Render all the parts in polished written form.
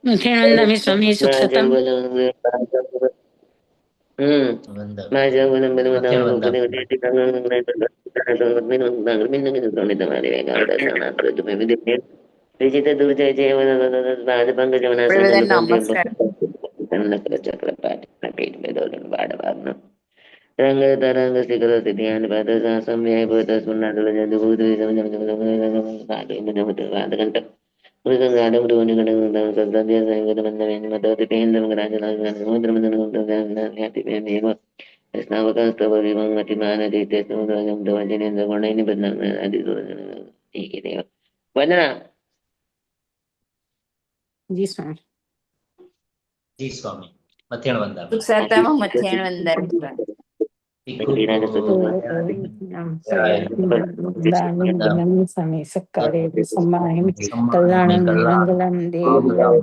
ખેણંદામી સ્વામી સુખ સતમ. વંદામી મથેણ વંદામી નમસ્કાર. રંગ તરંગ શિખર ધ્યાન પાદ સમય પોત સુના જભૂત વંદના જી સ્વામી. જી સ્વામી મથેણ વંદામી સુખસાતામાં મધ્યાહન વંદામી. સ્વામી સક્કારે સમાય કલ્યાણમ મંગલમ દેવ્યમ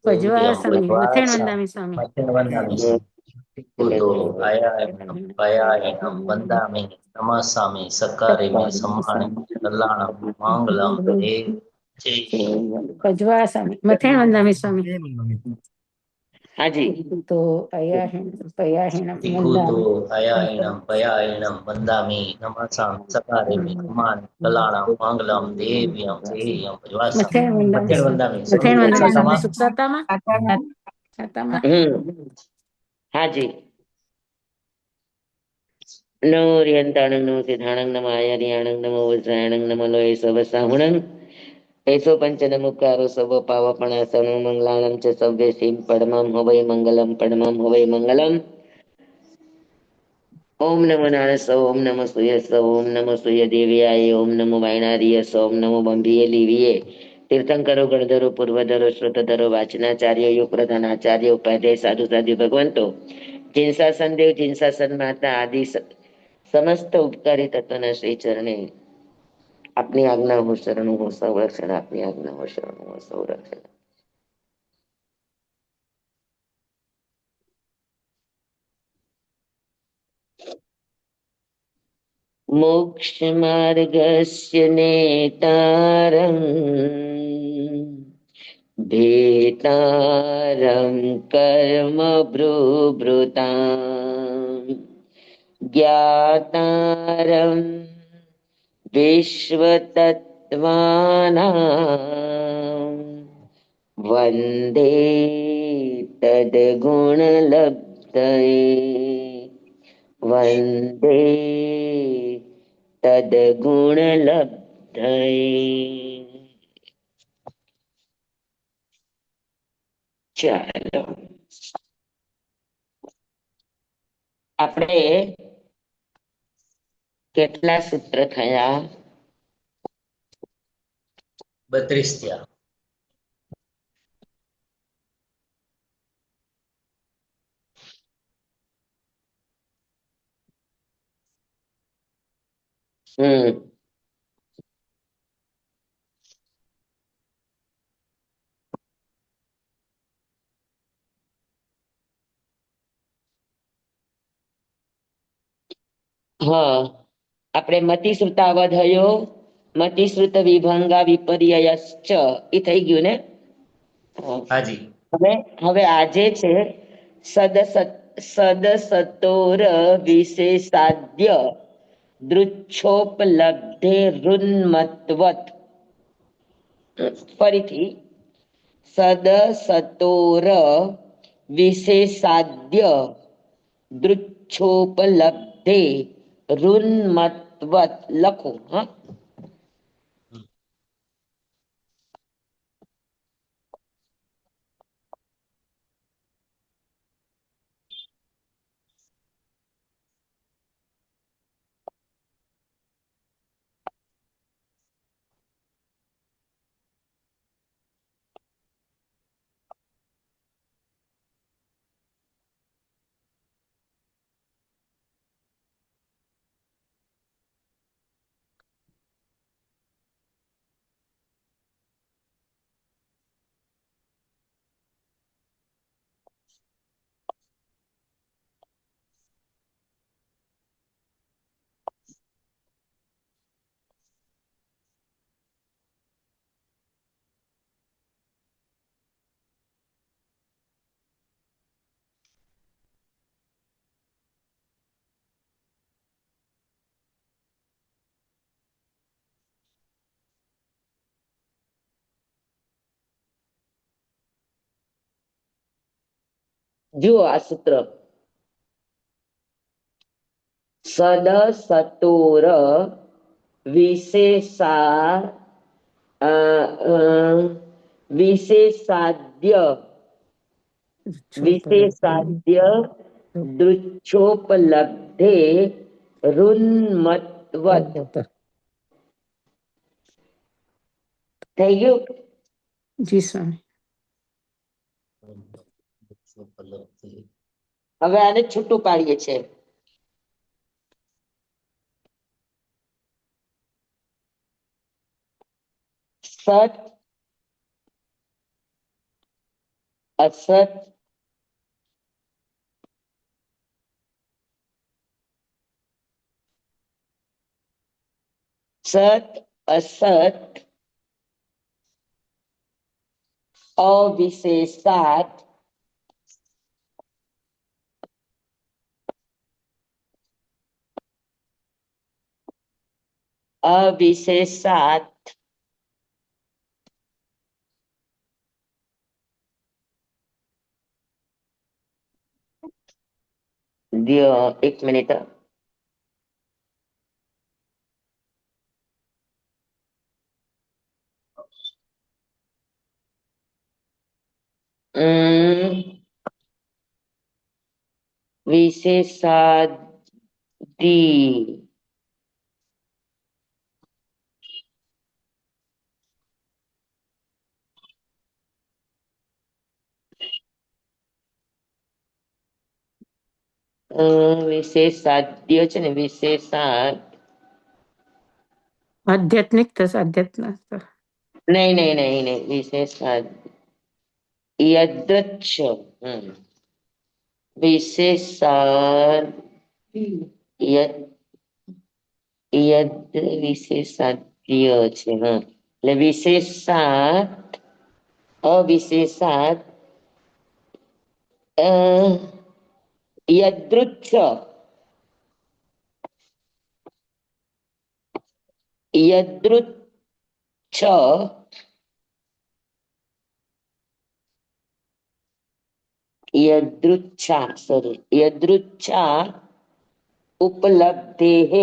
ભજવા સ્વામી મથેણ વંદામી સ્વામી. મથેણ વંદામી ભૂતો આયાયણમ ભયાયણમ વંદામી નમસ્સામી સકારેમી સમ્માણે કલ્યાણમ મંગલમ દેવ જય ભજવા સ્વામી મથેણ વંદામી સ્વામી. હાજી તો અયાહીણ પયાહીણમ ભૂતો આયાયણમ ભયાયણમ વંદામી નમસ્સામી સકારેમી સમ્માણે કલ્યાણમ મંગલમ દેવ્યમ જય ભજવા સ્વામી મથેણ મથેણ વંદામી વંદામી મથેણ વંદામી સ્વામી સુખ સુખ સતામાં સતામાં. હાજી નમો રિયંતાણંગ નમો સિદ્ધાણંગ નમો આયર્યાણંગ નમો વજ્રાયણંગ નમો લોય સવસાહુણંગ એસો પંચન મુકારો સવ પાવપણાસનો મંગલાણં ચ સવ્ય સિંહ પડમમ હવૈ મંગલમ પડમમ હવૈ મંગલમ. ઓમ નમો નારસ ઓમ નમો સૂયસ ઓમ નમો સૂય દેવ્યાય ઓમ નમો વાયણાર્યસ ઓમ નમો બંભીએ લીવીએ તીર્થંકરો ગણધરો પૂર્વધરો શ્રોતધરો વાચનાચાર્ય યુગ પ્રધાન આચાર્ય ઉપાધ્યાય સાધુ સાધ્ય ભગવંતો જીનસાસન દેવ જીનસાસન માતા આદિ સમસ્ત ઉપકારી તત્વના શ્રી ચરણે આપની આજ્ઞા હો શરણું હો સંરક્ષણ આપની આજ્ઞા હો શરણું હો સંરક્ષણ. મોક્ષ માર્ગસ્ય નેતારં ભેતારં કર્મ ભ્રુભૃતાં જ્ઞાતારં વિશ્વતત્ત્વાનાં વંદે તદ્ગુણલબ્ધયે વંદે તદ્ગુણલબ્ધયે. ચાલો આપણે કેટલા સૂત્ર થયા? 32 થયા. હા આપણે મતિશ્રુતાવધયો મતિશ્રુત વિભંગા વિપર્યયશ્ચ એ થઈ ગયું ને. હાજી હવે આજે છે સદસતોર વિશેષાદ્ય દૃચ્છોપલબ્ધે રુન્મત્વત. ફરીથી સદસતોર વિશેષાદ્ય દૃચ્છોપલબ્ધે રુન્મત્વત લખો. હા જુઓ આ સૂત્ર. સદ સતોર વિશેષા વિશેષાદ્ય વિશેષાદ્ય દૃચ્છોપલબ્ધે ઋન્મત્વત. થઈ ગયું? જી સ્વામી. હવે આને છૂટું પાડીએ છીએ. સત અસત સત અસત અવિશેષાત અવિશેષાત એક મિનિટ. વિશેષાદી વિશેષાદ્ય છે ને, વિશેષાદ આધ્યાત્મિક થશે, આધ્યાત્મિક. નહીં નહીં નહીં નહીં વિશેષાદ યદૃચ્છ વિશેષાદ યદ વિશેષાદ્ય છે. એટલે વિશેષાત અવિશેષાત યદૃચ્છ યદૃચ્છ યદૃચ્છા સોરી યદૃચ્છા ઉપલબ્ધેઃ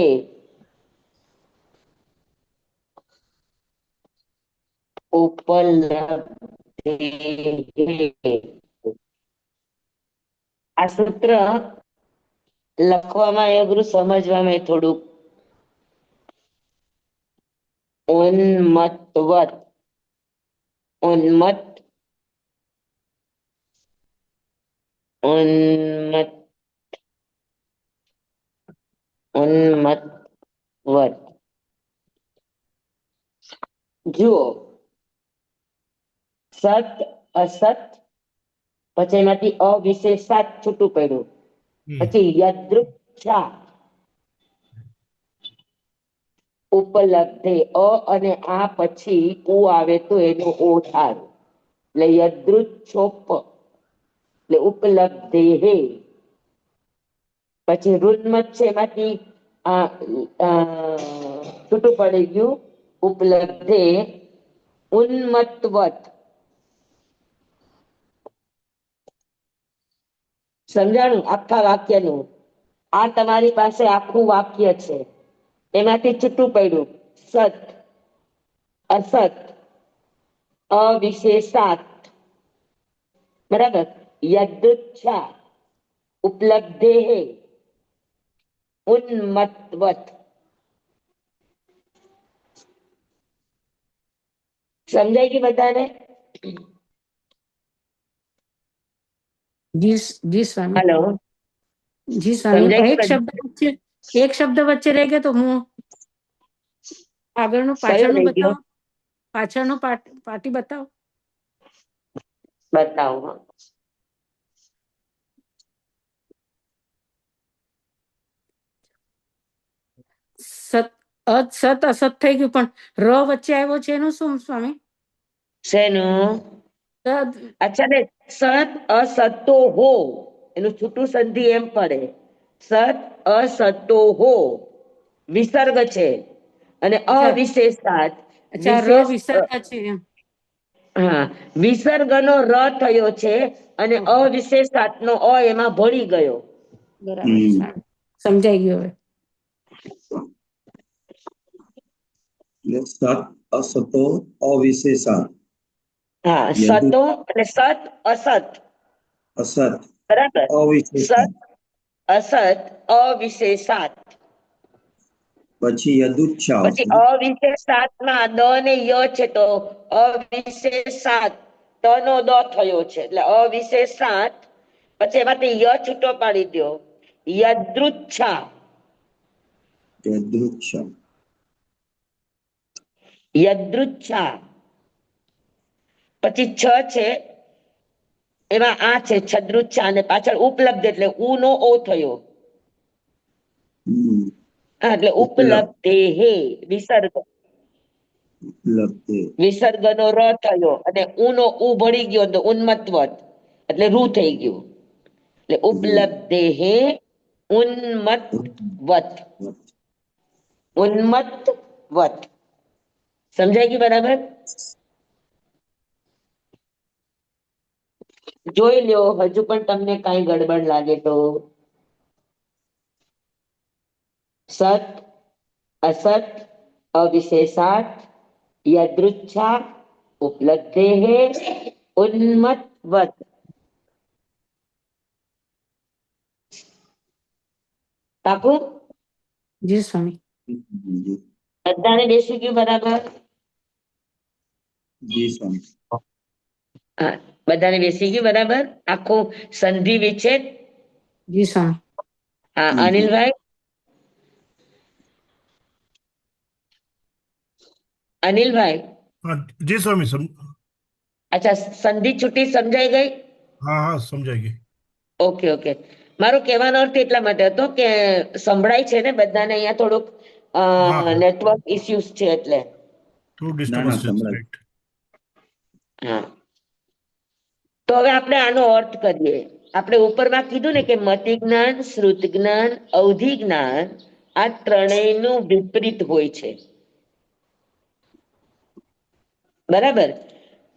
આ સૂત્ર લખવામાં અઘરું, સમજવામાં થોડુંક. ઉન્મત્વત ઉન્મત ઉન્મત ઉન્મત્વત. જુઓ સત અસત પછી એમાંથી અવિશેષાત છૂટું પડ્યું. પછી યદૃચ્છા ઉપલબ્ધે અ અને આ પછી ઉ આવે તો એનો ઓ થાય એટલે યદૃચ્છોપ એટલે ઉપલબ્ધે. પછી ઋન્મત છે એમાંથી છૂટું પડી ગયું ઉપલબ્ધે ઉન્મત્વત. સમજાણું આખા વાક્યનું? આ તમારી પાસે આખું વાક્ય છે, એમાંથી છૂટું પડ્યું સત અસત અવિશેષાત. બરાબર? યદૃચ્છા ઉપલબ્ધેઃ ઉન્મત્વત. સમજાય ગઈ બધાને? જી સ્વામી. હેલો, જી સ્વામી. સમજાય એક ગઈ? શબ્દ વચ્ચે રહી ગયો તો હું આગળનું કયો પાછળનું રહી ગયો? બતાવો. પાછળનું પાટી બતાવો. બતાવો. સત અસત થઈ ગયું, પણ ર વચ્ચે આવ્યો છે એનું શું સ્વામી? શેનું? અચ્છા ને, સત અસતો હો એનું છૂટું સંધિ એમ પડે. સત અસતો હો વિસર્ગ છે અને અવિશેષાત. અચ્છા, ર વિસર્ગ છે એમ. હા, વિસર્ગનો ર થયો છે અને અવિશેષાતનો અ એમાં ભળી ગયો. બરાબર સારું. સમજાઈ ગયું હવે. એટલે સત અસતો અવિશેષા હા, સતો એટલે સત અસત, અસત બરાબર. અવિશેષા સત અસત અવિશેષાત. પછી યદુચ્છા પછી અવિશેષાતમાં દ ને ય છે તો અવિશેષાત ત નો દ થયો છે એટલે અવિશેષાત. પછી એમાંથી ય છૂટો પાડી દો, યદૃચ્છા. યદૃચ્છા યદૃચ્છા. પછી છ છે એમાં આ છે છદ્રુચ્છા અને પાછળ ઉપલબ્ધ એટલે ઉ નો ઓ થયો. હા, એટલે ઉપલબ્ધે હે વિસર્ગ, ઉપલબ્ધે વિસર્ગનો ર થયો અને ઉ નો ઉ ભળી ગયો તો ઉન્મત્વત એટલે રૂ થઈ ગયું. એટલે ઉપલબ્ધે હે ઉન્મત્વત, ઉન્મત્વત. સમજાય ગયું બરાબર? જોઈ લ્યો હજુ પણ તમને કઈ ગડબડ લાગે તો. સત અસત અવિશેષાત યદૃચ્છા ઉપલબ્ધે ઉન્મત્વત. પાકું? જી સ્વામી. બધાને બેસી ગયું બરાબર? જી સ્વામી. હા, બધાને બેસી ગયું બરાબર? આખું સંધિ વિચ્છેદ. જી સ્વામી. હા, અનિલભાઈ. અનિલભાઈ, हाँ जी स्वामी અચ્છા, સંધિ છૂટી સમજાઈ ગઈ? हाँ हाँ समझाएगी. Okay okay. મારો કહેવાનો અર્થ એટલા માટે હતો કે સંભળાય છે ને બધાને, અહીંયા થોડુંક હા. નેટવર્ક ઇસ્યુઝ છે એટલે. थोड़ा ના, डिस्टर्बेंस સંભળાય. राइट. હા, તો હવે આપણે આનો અર્થ કરીએ. આપણે ઉપરમાં કીધું ને કે મતિ જ્ઞાન, શ્રુત જ્ઞાન, અવધિ જ્ઞાન આ ત્રણેયનું વિપરીત હોય છે. બરાબર?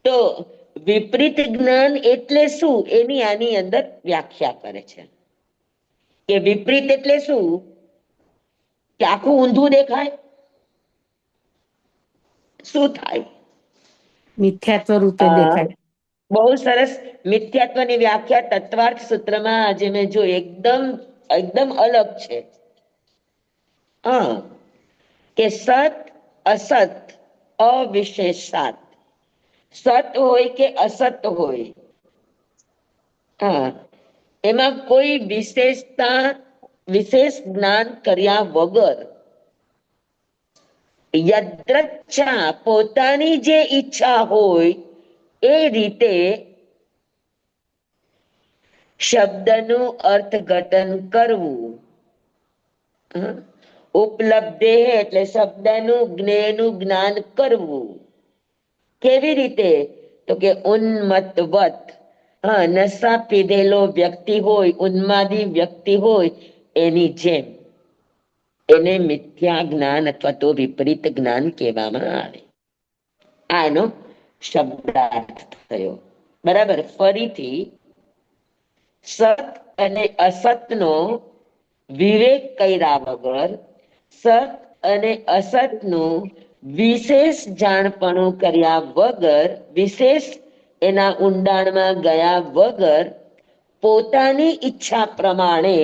તો વિપરીત જ્ઞાન એટલે શું એની આની અંદર વ્યાખ્યા કરે છે. કે વિપરીત એટલે શું? કે આખું ઊંધું દેખાય. શું થાય? મિથ્યાત્વ રૂપે દેખાય. બહુ સરસ. મિથ્યાત્વની વ્યાખ્યા તત્વાર્થ સૂત્રમાં આજે મેં જો એકદમ એકદમ અલગ છે. હા, કે સત અસત અવિશેષાત. સત હોય કે અસત હોય, હા, એમાં કોઈ વિશેષતા વિશેષ જ્ઞાન કર્યા વગર યદ્રચ્છા પોતાની જે ઈચ્છા હોય એ રીતે શબ્દનું અર્થઘટન કરવું. ઉપલબ્ધે એટલે શબ્દનું જ્ઞાન કરવું. કેવી રીતે? તો કે ઉન્મત્વત. હા, નશા પીધેલો વ્યક્તિ હોય, ઉન્માદી વ્યક્તિ હોય એની જેમ. એને મિથ્યા જ્ઞાન અથવા તો વિપરીત જ્ઞાન કહેવામાં આવે. આ એનો શબ્દાર્થ થયો. બરાબર? ફરીથી સત અને અસતનો વિવેક કર્યા વગર, સત અને અસતનું વિશેષ જાણપણું કર્યા વગર, વિશેષ એના ઊંડાણમાં ગયા વગર પોતાની ઈચ્છા પ્રમાણે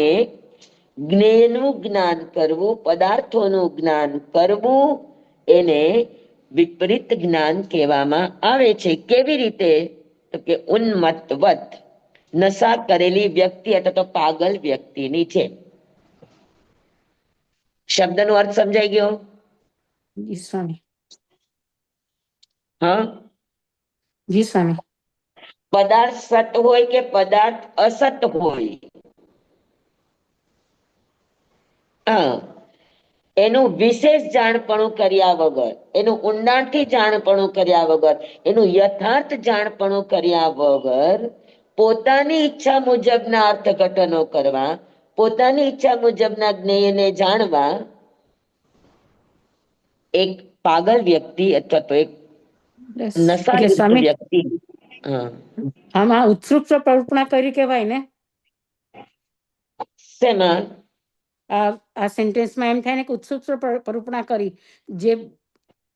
જ્ઞેયનું જ્ઞાન કરવું, પદાર્થોનું જ્ઞાન કરવું, એને વિપરીત જ્ઞાન કહેવામાં આવે છે. કેવી રીતે? તો કે ઉન્મત્વત. નશા કરેલી વ્યક્તિ અથવા તો પાગલ વ્યક્તિની છે. શબ્દનો અર્થ સમજાઈ ગયો? જી સ્વામી. હા, જી સ્વામી. પદાર્થ સત હોય કે પદાર્થ અસત હોય, હા, એનું વિશેષ જાણપણું કર્યા વગર, એનું ઊંડાણથી જાણપણું કર્યા વગર, એનું યથાર્થ જાણપણું કર્યા વગર પોતાની ઈચ્છા મુજબના અર્થઘટનો કરવા, પોતાની ઈચ્છા મુજબના જ્ઞેયને જાણવા એક પાગલ વ્યક્તિ અથવા તો એક એટલે નશાયુક્ત સ્વામી વ્યક્તિ હા આમાં ઉત્સુક કલ્પના કરી કહેવાય ને? શેમાં? આ સેન્ટેન્સમાં એમ થાય ને કે ઉત્સુક કલ્પના કરી, જે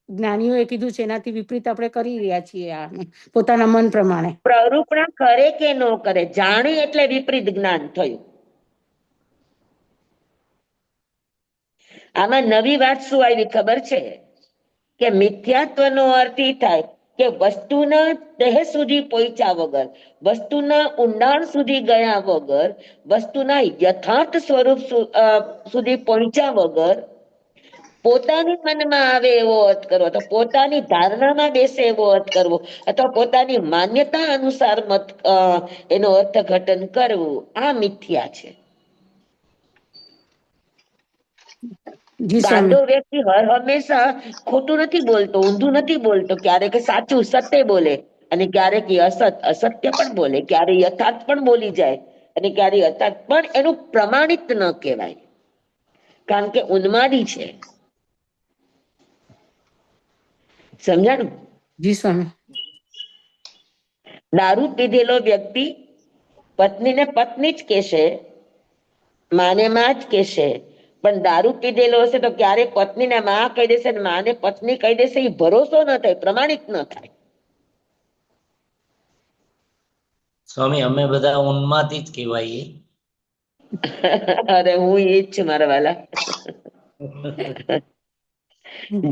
જ્ઞાનીઓએ કીધું છે એનાથી વિપરીત આપણે કરી રહ્યા છીએ આ પોતાના મન પ્રમાણે. પ્રરૂપણા કરે કે ન કરે, જાણી એટલે વિપરીત જ્ઞાન થયું. આમાં નવી વાત શું આવી ખબર છે? કે મિથ્યાત્વનો અર્થ એ થાય કે વસ્તુના તહ સુધી પહોંચ્યા વગર, વસ્તુના ઊંડાણ સુધી ગયા વગર, વસ્તુના યથાર્થ સ્વરૂપ સુધી પહોંચ્યા વગર પોતાની મનમાં આવે એવો અર્થ કરવો, અથવા પોતાની ધારણામાં બેસે એવો અર્થ કરવો, અથવા પોતાની માન્યતા અનુસાર એનો અર્થઘટન કરવું, આ મિથ્યા છે. જી ગાંડો સ્વામી. વ્યક્તિ હર હંમેશા ખોટું નથી બોલતો, ઊંધું નથી બોલતો. ક્યારેક સાચું સત્ય બોલે અને ક્યારેક અસત્ય પણ બોલે, ક્યારે યથાર્થ પણ બોલી જાય અને ક્યારે યથાર્થ પણ એનું પ્રમાણિત ન કહેવાય, કારણ કે ઉન્માદી છે. સમજાણું? જી સ્વામી. દારૂ પીધેલો વ્યક્તિ પત્નીને પત્ની જ કહેશે, માને માં જ કહેશે, પણ દારૂ પીધેલો હશે તો ક્યારેક પત્નીને માં કહી દેશે ને માને પત્ની કહી દેશે. એ ભરોસો ન થાય, પ્રમાણિત ન થાય. સ્વામી અમે બધા ઉન્માદી જ કહેવાઈએ. અરે હું એ જ છું મારા વાલા.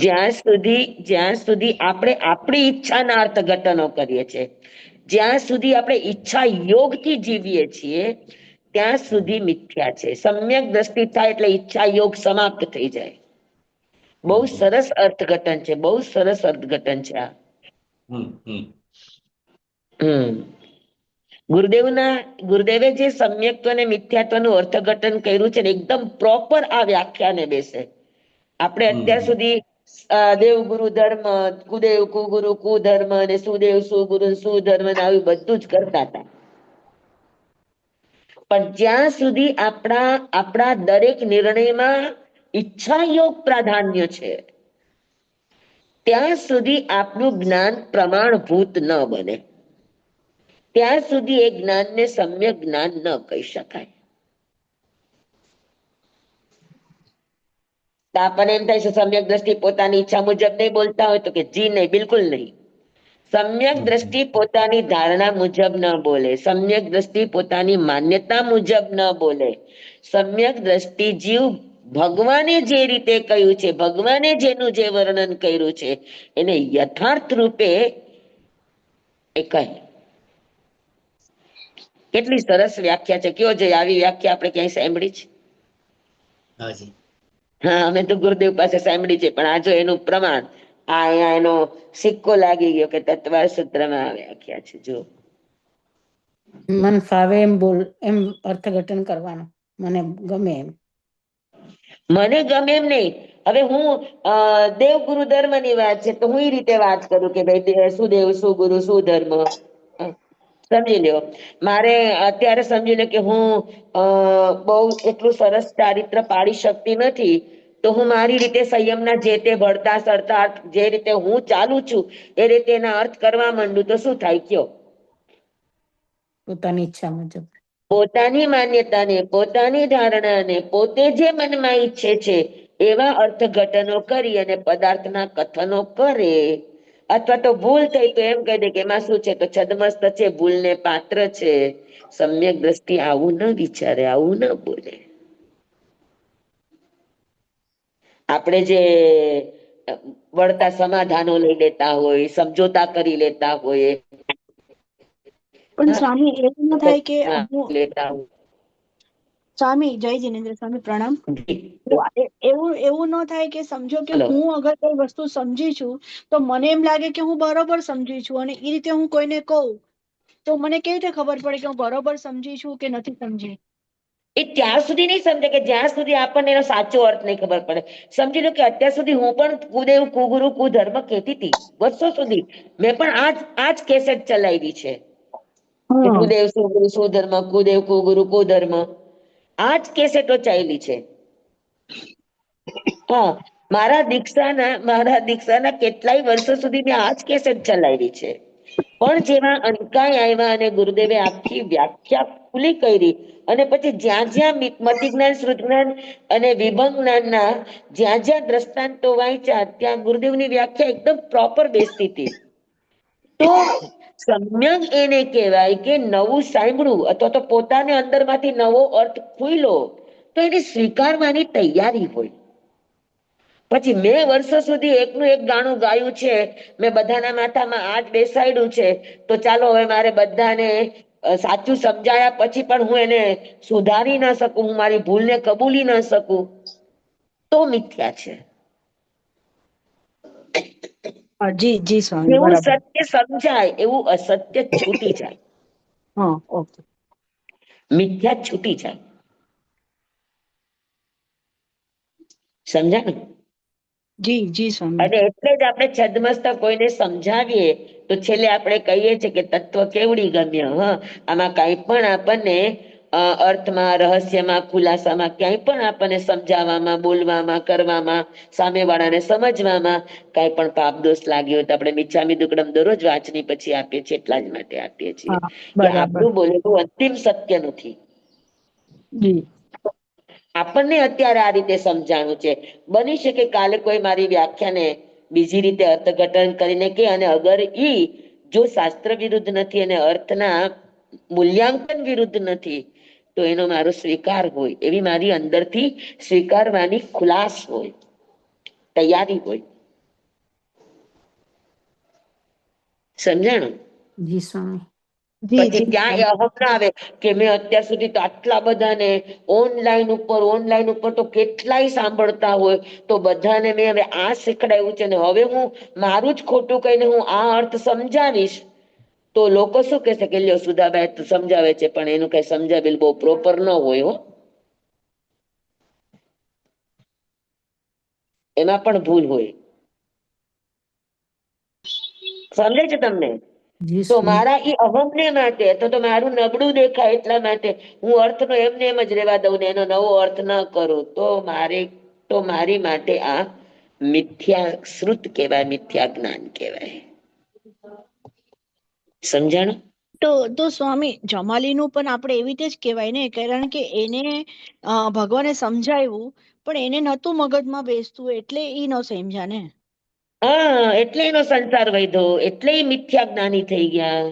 જ્યાં સુધી આપણે આપણી ઈચ્છાના અર્થઘટનો કરીએ છીએ, જ્યાં સુધી આપણે ઈચ્છા યોગથી જીવીએ છીએ, ત્યાં સુધી મિથ્યા છે. સમ્યક દ્રષ્ટિ થાય એટલે ઈચ્છા યોગ સમાપ્ત થઈ જાય. બહુ સરસ અર્થઘટન છે, બહુ સરસ અર્થઘટન છે આ. ગુરુદેવે જે સમ્યક્ત્વ અને મિથ્યાત્વનું અર્થઘટન કર્યું છે ને, એકદમ પ્રોપર આ વ્યાખ્યાને બેસે. આપણે અત્યાર સુધી દેવ ગુરુ ધર્મ, કુદેવ કુગુરુ કુધર્મ, અને સુદેવ સુગુરુ સુધર્મ, આવી બધું જ કરતા હતા. પણ જ્યાં સુધી આપણા દરેક નિર્ણયમાં ઈચ્છા યોગ પ્રાધાન્ય છે, ત્યાં સુધી આપનું જ્ઞાન પ્રમાણભૂત ન બને. ત્યાં સુધી એ જ્ઞાનને સમ્યક જ્ઞાન ન કહી શકાય. આપણને એમ થાય છે સમ્યક દ્રષ્ટિ પોતાની ઈચ્છા મુજબ નહીં બોલતા હોય, તો કે જી નહીં, બિલકુલ નહીં. સમ્યક દ્રષ્ટિ પોતાની ધારણા મુજબ ન બોલે, સમ્યક દ્રષ્ટિ પોતાની માન્યતા મુજબ ન બોલે. સમ્યક દ્રષ્ટિ જીવ ભગવાને જે રીતે કહ્યું છે, ભગવાને જેનું જે વર્ણન કર્યું છે, એને યથાર્થ રૂપે એ કહે. કેટલી સરસ વ્યાખ્યા છે. કયો છે આવી વ્યાખ્યા આપણે ક્યાંય સાંભળી છે? હા, અમે તો ગુરુદેવ પાસે સાંભળી છે, પણ આ જો એનું પ્રમાણ, આ અહીંયા એનો સિક્કો લાગી ગયો કે તત્વ સૂત્રમાં આ વ્યાખ્યા છે. જો મન ફાવે એમ અર્થઘટન કરવાનું મને ગમે એમ. મને ગમે એમ નહીં. હવે હું દેવ ગુરુ ધર્મ ની વાત છે તો હું એ રીતે વાત કરું કે ભાઈ સુદેવ સુગુરુ સુધર્મ. સમજી લ્યો, મારે અત્યારે સમજી લો કે હું બહુ એટલું સરસ ચારિત્ર પાડી શકતી નથી, તો હું મારી રીતે સંયમના જે તે ભળતા સળતા જે રીતે હું ચાલુ છું એ રીતે એના અર્થ કરવા માંડું તો શું થાય કયો? પોતાની ઈચ્છા મુજબ, પોતાની માન્યતાને, પોતાની ધારણાને, પોતે જે મનમાં ઈચ્છે છે એવા અર્થઘટનો કરી અને પદાર્થના કથનો કરે. અથવા તો ભૂલ થઈ તો એમ કહી દે કે એમાં શું છે, તો છદમસ્ત છે, ભૂલને પાત્ર છે. સમ્યક દ્રષ્ટિ આવું ન વિચારે, આવું ન બોલે. આપણે જે વળતા સમાધાનો લઈ લેતા હોય, સમજોતા કરી લેતા હોય, પણ સ્વામી એવું ન થાય કે લેતા હોય. સ્વામી જય જિનેન્દ્ર સ્વામી પ્રણામ. એવું ન થાય કે સમજો કે હલો. હું અગર કોઈ વસ્તુ સમજી છું તો મને એમ લાગે કે હું બરોબર સમજી છું, અને એ રીતે હું કોઈને કહું તો મને કેવી રીતે ખબર પડે કે હું બરોબર સમજી છું કે નથી સમજી? એ ત્યાં સુધી નહીં સમજે કે જ્યાં સુધી આપણને એનો સાચો અર્થ નહીં ખબર પડે. સમજી લો કે અત્યાર સુધી હું પણ કુદેવ કુગુરુ કુધર્મ કહેતી હતી, વર્ષો સુધી મેં પણ આજ કેસેટ ચલાવી છે કે કુદેવ સુગુરુ સુધર્મ, કુદેવ કુગુરુ કુધર્મ. આજ કેસેટો ચાલી છે. હા, મારા દીક્ષાના કેટલાય વર્ષો સુધી મેં આજ કેસેટ ચલાવી છે. પણ જેવા અંકાઈ આવ્યા અને ગુરુદેવે આખી વ્યાખ્યા ખુલી કરી અને પછી જ્યાં જ્યાં મતિજ્ઞાન, શ્રુતજ્ઞાન અને વિભંગ જ્ઞાનના જ્યાં જ્યાં દ્રષ્ટાંતો વાંચ્યા ત્યાં ગુરુદેવની વ્યાખ્યા એકદમ પ્રોપર બેસતી હતી. તો સમ્યક એને કહેવાય કે નવું સાંભળવું અથવા તો પોતાને અંદરમાંથી નવો અર્થ ખુલ્યો તો એને સ્વીકારવાની તૈયારી હોય. પછી મેં વર્ષો સુધી એકનું એક ગાણું ગાયું છે, મેં બધાના માથામાં આજ બેસાડ્યું છે, તો ચાલો હવે મારે બધાને સાચું સમજાયા પછી પણ હું એને સુધારી ના શકું, હું મારી ભૂલને કબૂલી ના શકું, તો મિથ્યા છે. જી જી સ્વામી, એવું બરાબર. સત્ય સમજાય એવું અસત્ય છૂટી જાય, હા, ઓકે. મિથ્યા છૂટી જાય. સમજા ને? જી જી સ્વામી. અને એટલે જ આપણે છદ્મસ્તક કોઈને સમજાવીએ તો છેલ્લે આપણે કહીએ છીએ કે તત્વ કેવડી ગમ્ય. આમાં કઈ પણ આપણને અર્થમાં, રહસ્યમાં, ખુલાસામાં ક્યાંય પણ આપણને સમજાવવામાં, બોલવામાં, કરવામાં, સામેવાળાને સમજવામાં કઈ પણ પાપ દોષ લાગ્યો હોય તો આપણે મિચ્છામિ દુક્કડમ દરરોજ વાંચની પછી આપીએ છીએ, એટલા જ માટે આપીએ છીએ હા, કે બરાબર. આપણું બોલેલું અંતિમ સત્ય નથી. જી. આપણને અત્યારે આ રીતે સમજાણું છે, બની શકે કાલે કોઈ મારી વ્યાખ્યાને બીજી રીતે અર્થઘટન કરીને કે, અને અગર ઈ જો શાસ્ત્ર વિરુદ્ધ નથી અને અર્થના મૂલ્યાંકન વિરુદ્ધ નથી તો એનો મારો સ્વીકાર હોય, એવી મારી અંદરથી સ્વીકારવાની ખુલાસ હોય, તૈયારી હોય. સમજાણું? જી સ્વામી. જી પછી જી ત્યાં એ અહમ ના આવે કે મેં અત્યાર સુધી તો આટલા બધાને ઓનલાઈન ઉપર તો કેટલાય સાંભળતા હોય તો બધાને મેં હવે આ શીખડાયું છે ને હવે હું મારું જ ખોટું કહીને હું આ અર્થ સમજાવીશ તો લોકો શું કહેશે કે લ્યો સુધાભાઈ તો સમજાવે છે પણ એનું કઈ સમજાવેલ બહુ પ્રોપર ન હોય. એમાં પણ ભૂલ હોય. સમજે છે તમને? જી તો સ્વામી. મારા એ અહમને માટે અથવા તો મારું નબળું દેખાય એટલા માટે હું અર્થનો એમને એમ જ રહેવા દઉં ને એનો નવો અર્થ ન કરું તો મારી માટે આ મિથ્યા શ્રુત કહેવાય, મિથ્યા જ્ઞાન કહેવાય. સમજાણું? તો સ્વામી જમાલીનું પણ આપણે એવી રીતે જ કહેવાય ને, કારણ કે એને ભગવાને સમજાવ્યું પણ એને નતું મગજમાં બેસતું એટલે ઈ ન સમજ્યા ને. હા, એટલે એનો સંસાર વધ્યો, એટલે મિથ્યા જ્ઞાની થઈ ગયા.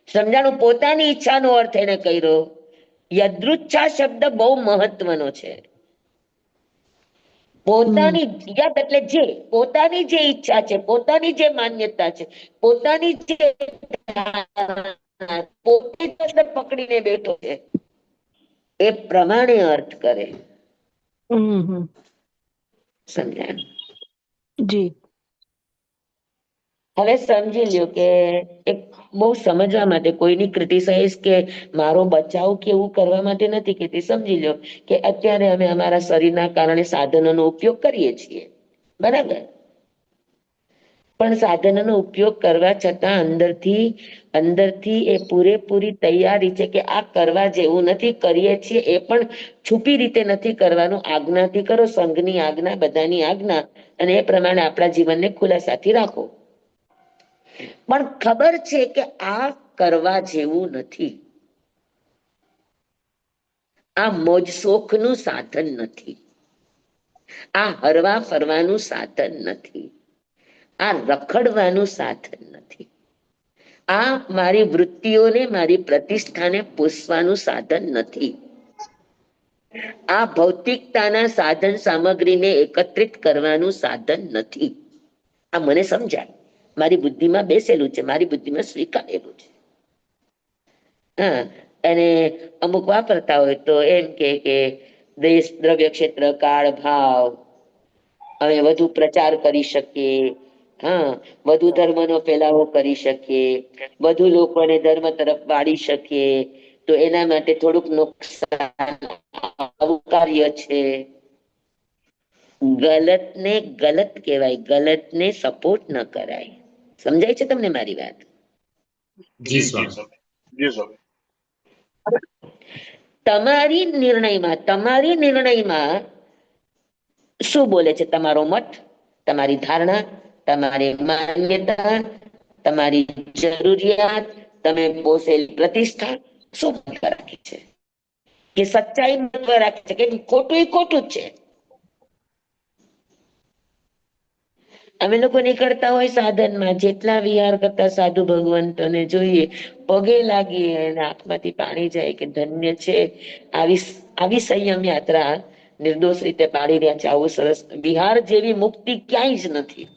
સમજાણું? પોતાની ઈચ્છાનો અર્થ એને કર્યો. યદૃચ્છા શબ્દ બહુ મહત્વનો છે. પોતાની યદ એટલે જે, પોતાની જે ઈચ્છા છે, પોતાની જે માન્યતા છે, પોતાની જે પોતે જ પકડીને બેઠો છે એ પ્રમાણે અર્થ કરે. સમજાણું? જી. હવે સમજી લ્યો કે એક બહુ સમજવા માટે, કોઈની ક્રિટિસાઇઝ કે મારો બચાવ કે એવું કરવા માટે નથી કહેતી. સમજી લો કે અત્યારે અમે અમારા શરીરના કારણે સાધનોનો ઉપયોગ કરીએ છીએ, બરાબર? પણ સાધનોનો ઉપયોગ કરવા છતાં અંદરથી એ પૂરેપૂરી તૈયારી છે કે આ કરવા જેવું નથી, કરીએ છીએ એ પણ છુપી રીતે નથી કરવાનું, આજ્ઞાથી કરો, સંઘની આજ્ઞા, બધાની આજ્ઞા, અને એ પ્રમાણે આપણા જીવનને ખુલાસાથી રાખો. પણ ખબર છે કે આ કરવા જેવું નથી, આ મોજ શોખનું સાધન નથી, આ હરવા ફરવાનું સાધન નથી, આ રખડવાનું સાધન નથી, આ મારી વૃત્તિઓને, મારી પ્રતિષ્ઠાને પોષવાનું સાધન નથી, આ ભૌતિકતાના સાધન સામગ્રીને એકત્રિત કરવાનું સાધન નથી. આ મને સમજાય, મારી બુદ્ધિમાં બેસેલું છે, મારી બુદ્ધિમાં સ્વીકારેલું છે. હા, અને અમુક વાપરતા હોય તો એમ કે દેશ, દ્રવ્ય, ક્ષેત્ર, કાળ, ભાવ અમે વધુ પ્રચાર કરી શકીએ, હા, વધુ ધર્મનો ફેલાવો કરી શકીએ, વધુ લોકોને ધર્મ તરફ વાળી શકીએ, તો એના માટે થોડુંક નુકસાન અવકાર્ય છે. ગલતને ગલત કહેવાય, ગલતને સપોર્ટ ન કરાય. સમજાય છે તમને મારી વાત? જી સ્વામી. તમારી નિર્ણયમાં શું બોલે છે? તમારો મત, તમારી ધારણા, તમારી માન્યતા, તમારી જરૂરિયાત, તમે પોસેલી પ્રતિષ્ઠા શું મહત્વ રાખે છે? કે સચ્ચાઈ મહત્વ રાખે છે કે ખોટું એ ખોટું જ છે? અમે લોકો નીકળતા હોય સાધનમાં, જેટલા વિહાર કરતા સાધુ ભગવંતોને જોઈએ, પગે લાગીએ અને આંખમાંથી પાણી જાય કે ધન્ય છે, આવી સંયમ યાત્રા નિર્દોષ રીતે પાડી રહ્યા છે. આવું સરસ વિહાર જેવી મુક્તિ ક્યાંય જ નથી,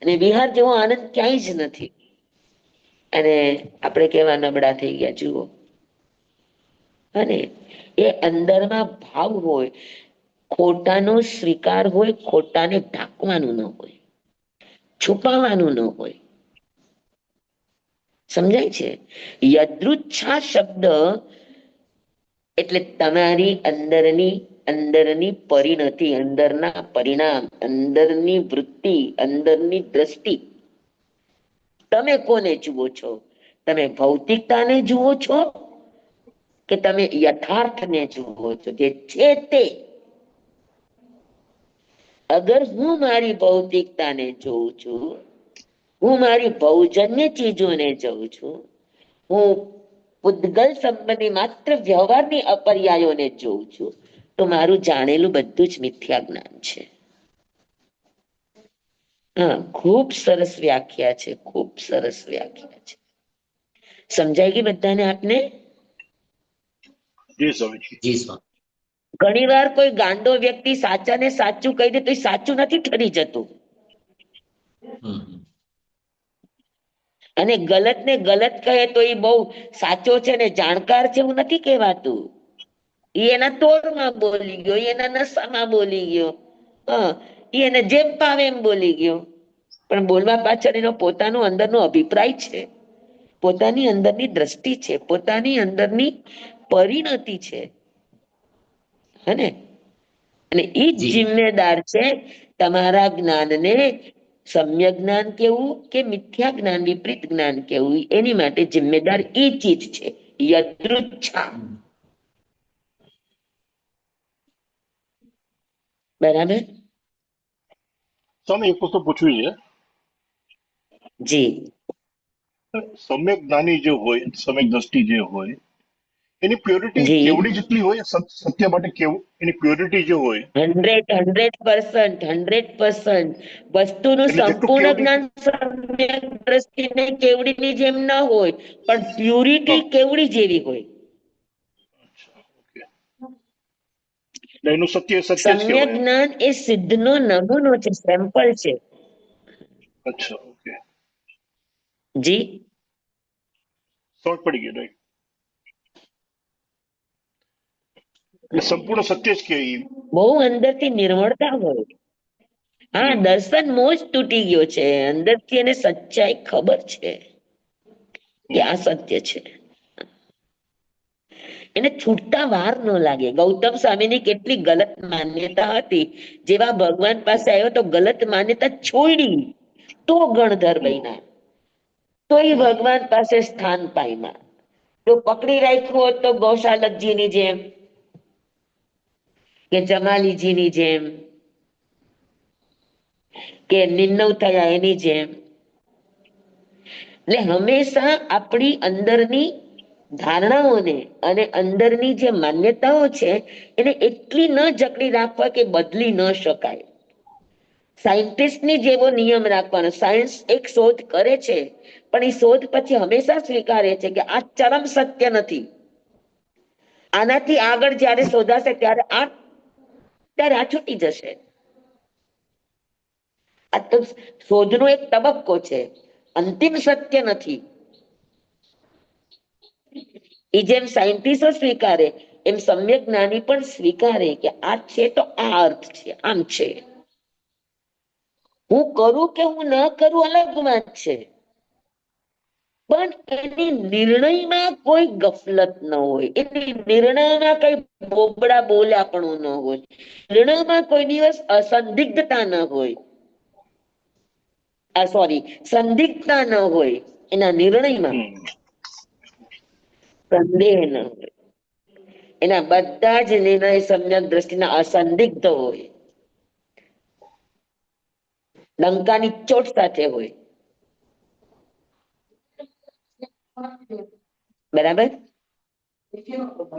અને વિહાર જેવો આનંદ ક્યાંય જ નથી. અને આપણે કેવા નબળા થઈ ગયા જુઓ. અને એ અંદરમાં ભાવ હોય, ખોટાનો સ્વીકાર હોય, ખોટાને ઢાંકવાનું ન હોય, છુપાવવાનું ન હોય. સમજાય છે? યદૃચ્છા શબ્દ એટલે તમારી અંદરની પરિણતિ, અંદરના પરિણામ, અંદરની વૃત્તિ, અંદરની દ્રષ્ટિ. તમે કોને જુઓ છો? તમે ભૌતિકતાને જુઓ છો કે તમે યથાર્થને જુઓ છો જે છે તે? અગર હું મારી ભૌતિકતાને જોઉં છું, હું મારી ભૌજન્ય ચીજોને જોઉં છું, હું પૂતગલ સંબંધી માત્ર વ્યવહારની અપર્યાયોને જોઉં છું, તો મારું જાણેલું બધું જ મિથ્યા જ્ઞાન છે. હા, ખૂબ સરસ વ્યાખ્યા છે, ખૂબ સરસ વ્યાખ્યા છે. સમજાય ગઈ બધાને? આપને જી સ્વામીજી. જી સ્વામી. ઘણી વાર કોઈ ગાંડો વ્યક્તિ સાચાને સાચું કહી દે તો એ સાચું નથી ઠરી જતું, હમ હમ. અને ગલત ને ગલત કહે તો એ બહુ સાચો છે ને જાણકાર છે એવું નથી કહેવાતું. એ એના તોડમાં બોલી ગયો, એના નશામાં બોલી ગયો, હા, એને જેમ પાવે એમ બોલી ગયો. પણ બોલવા પાછળ એનો પોતાનો અંદરનો અભિપ્રાય છે, પોતાની અંદરની દ્રષ્ટિ છે, પોતાની અંદરની પરિણતિ છે. હને? અને એ જ જી. જિમ્મેદાર છે તમારા જ્ઞાનને સમ્યક જ્ઞાન કેવું કે મિથ્યા જ્ઞાન, વિપરીત જ્ઞાન કેવું, એની માટે જિમ્મેદાર એ ચીજ છે, યદૃચ્છા. બરાબર? સ્વામી, એક વસ્તુ પૂછવી છે. જી. સમ્યક જ્ઞાની જે હોય, સમ્યક દ્રષ્ટિ જે હોય, એની પ્યોરિટી જી. કેવડી જેટલી હોય? સત્ય માટે કેવું એની પ્યોરિટી જે હોય, 100% વસ્તુનું એટલે જેટલું સંપૂર્ણ કેવડી. જ્ઞાન સમ્યક દ્રષ્ટિને કેવડીની જેમ ન હોય, પણ પ્યુરિટી કેવડી જેવી હોય. ઓકે. એટલે એનું સત્ય સત્ય જ સમ્યક કહેવાય એમ. જ્ઞાન એ સિદ્ધનો નમૂનો છે, સેમ્પલ છે. અચ્છા, ઓકે. જી. સમજ પડી ગઈ, રાઈટ. એટલે સંપૂર્ણ સત્ય જ કે બહુ અંદરથી નિર્મળતા હોય. હા, દર્શન મોજ તૂટી ગયો છે, અંદરથી એને સચ્ચાઈ ખબર છે કે આ સત્ય છે. એને છૂટતા વાર ન લાગે. ગૌતમ સ્વામીની કેટલી ગલત માન્યતા હતી, જેવા ભગવાન પાસે આવ્યો તો ગલત માન્યતા છોડી, તો ગણધર બન્યા, તો એ ભગવાન પાસે સ્થાન પામ્યા. જો પકડી રાખ્યું હોત તો ગૌશાલકજીની જેમ કે જમાલીજીની જેમ કે નિર્ણવ થયા એની જેમ, એટલે હંમેશા આપણી અંદરની ધારણાઓને અને અંદરની જે માન્યતાઓ છે એને એટલી ન જકડી રાખવા કે બદલી ન શકાય. સાયન્ટિસ્ટની જેવો નિયમ રાખવાનો. સાયન્સ એક શોધ કરે છે, પણ એ શોધ પછી હંમેશા સ્વીકારે છે કે આ ચરમ સત્ય નથી, આનાથી આગળ જ્યારે શોધાશે ત્યારે આ છૂટી જશે. આ તો શોધનો એક તબક્કો છે, અંતિમ સત્ય નથી. એ જેમ સાયન્ટિસ્ટો સ્વીકારે એમ સમ્યક જ્ઞાની પણ સ્વીકારે કે આ છે તો આ અર્થ છે, આમ છે. હું કરું કે હું ન કરું અલગ વાત છે, પણ એની નિર્ણયમાં કોઈ ગફલત ન હોય, એની નિર્ણયમાં કઈ બોબડા બોલ્યાપણું ન હોય, નિર્ણયમાં કોઈ દિવસ અસંદિગ્ધતા ન હોય, સંદિગ્ધતા ન હોય, એના નિર્ણયમાં સંદેહ ન હોય, એના બધા જ નિર્ણય સમ્યક દ્રષ્ટિના અસંદિગ્ધ હોય. ડંકાની ચોટ સાથે હોય. બરાબર,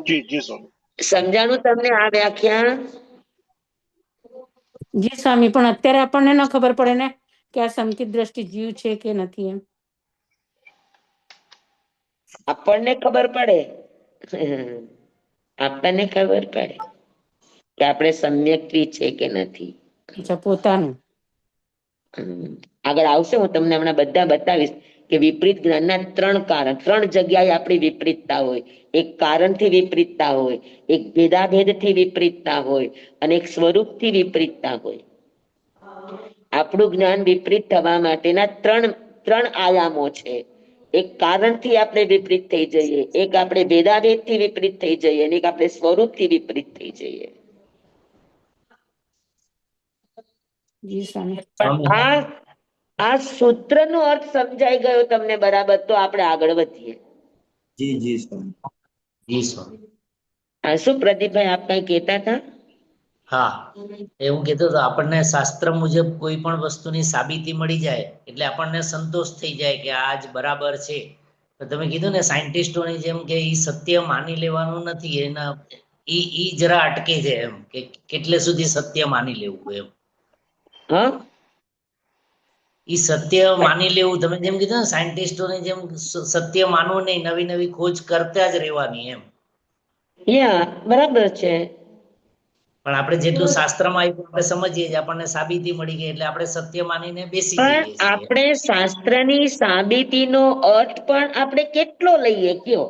જી જી સ્વામી. સમજાણું તમને આ વ્યાખ્યા? જી સ્વામી, પણ અત્યારે આપણને ન ખબર પડે ને કે આ સંકિત દ્રષ્ટિ જીવ છે કે નથી એમ. આપણને ખબર પડે, આપણને ખબર પડે કે આપણે સમ્યક્ત્વી છે કે નથી. અચ્છા, પોતાનું. આગળ આવશે, હું તમને હમણાં બધા બતાવીશ કે વિપરીત જ્ઞાનના 3 કારણ, 3 જગ્યાએ આપણી વિપરીતતા હોય. એક કારણથી વિપરીતતા હોય, એક ભેદાભેદથી વિપરીતતા હોય, અને એક સ્વરૂપથી વિપરીતતા હોય. આપણું જ્ઞાન વિપરીત થવા માટેના 3 આયામો છે. એક કારણથી આપણે વિપરીત થઈ જઈએ, એક આપણે ભેદાભેદથી વિપરીત થઈ જઈએ, અને એક આપણે સ્વરૂપથી વિપરીત થઈ જઈએ. જી સ્વામી. પણ આ સૂત્રનો અર્થ સમજાઈ ગયો તમને બરાબર? તો આપણે આગળ વધીએ. જી જી સ્વામી. જી સ્વામી. શું પ્રદીપભાઈ આપ કઈ કહેતા હતા? હા, એવું કહેતો હતો, આપણને શાસ્ત્ર મુજબ કોઈ પણ વસ્તુની સાબિતી મળી જાય એટલે આપણને સંતોષ થઈ જાય કે આ જ બરાબર છે. તો તમે કીધું ને સાયન્ટિસ્ટોની જેમ કે એ સત્ય માની લેવાનું નથી, એના ઈ જરા અટકે છે એમ કે કેટલે સુધી સત્ય માની લેવું એમ. હા, ઈ સત્ય માની લેવું, તમે જેમ કીધું ને સાયન્ટિસ્ટોની જેમ સત્ય માનવું નહીં, નવી નવી ખોજ કરતા જ રહેવાની એમ. બરાબર છે. પણ આપણે જેટલું શાસ્ત્રમાં આપ્યું આપણે સમજીએ છીએ, આપણને સાબિતી મળી ગઈ એટલે આપણે સત્ય માનીને બેસી પણ જઈએ છીએ. આપણે શાસ્ત્રની સાબિતીનો અર્થ પણ આપણે કેટલો લઈએ કયો?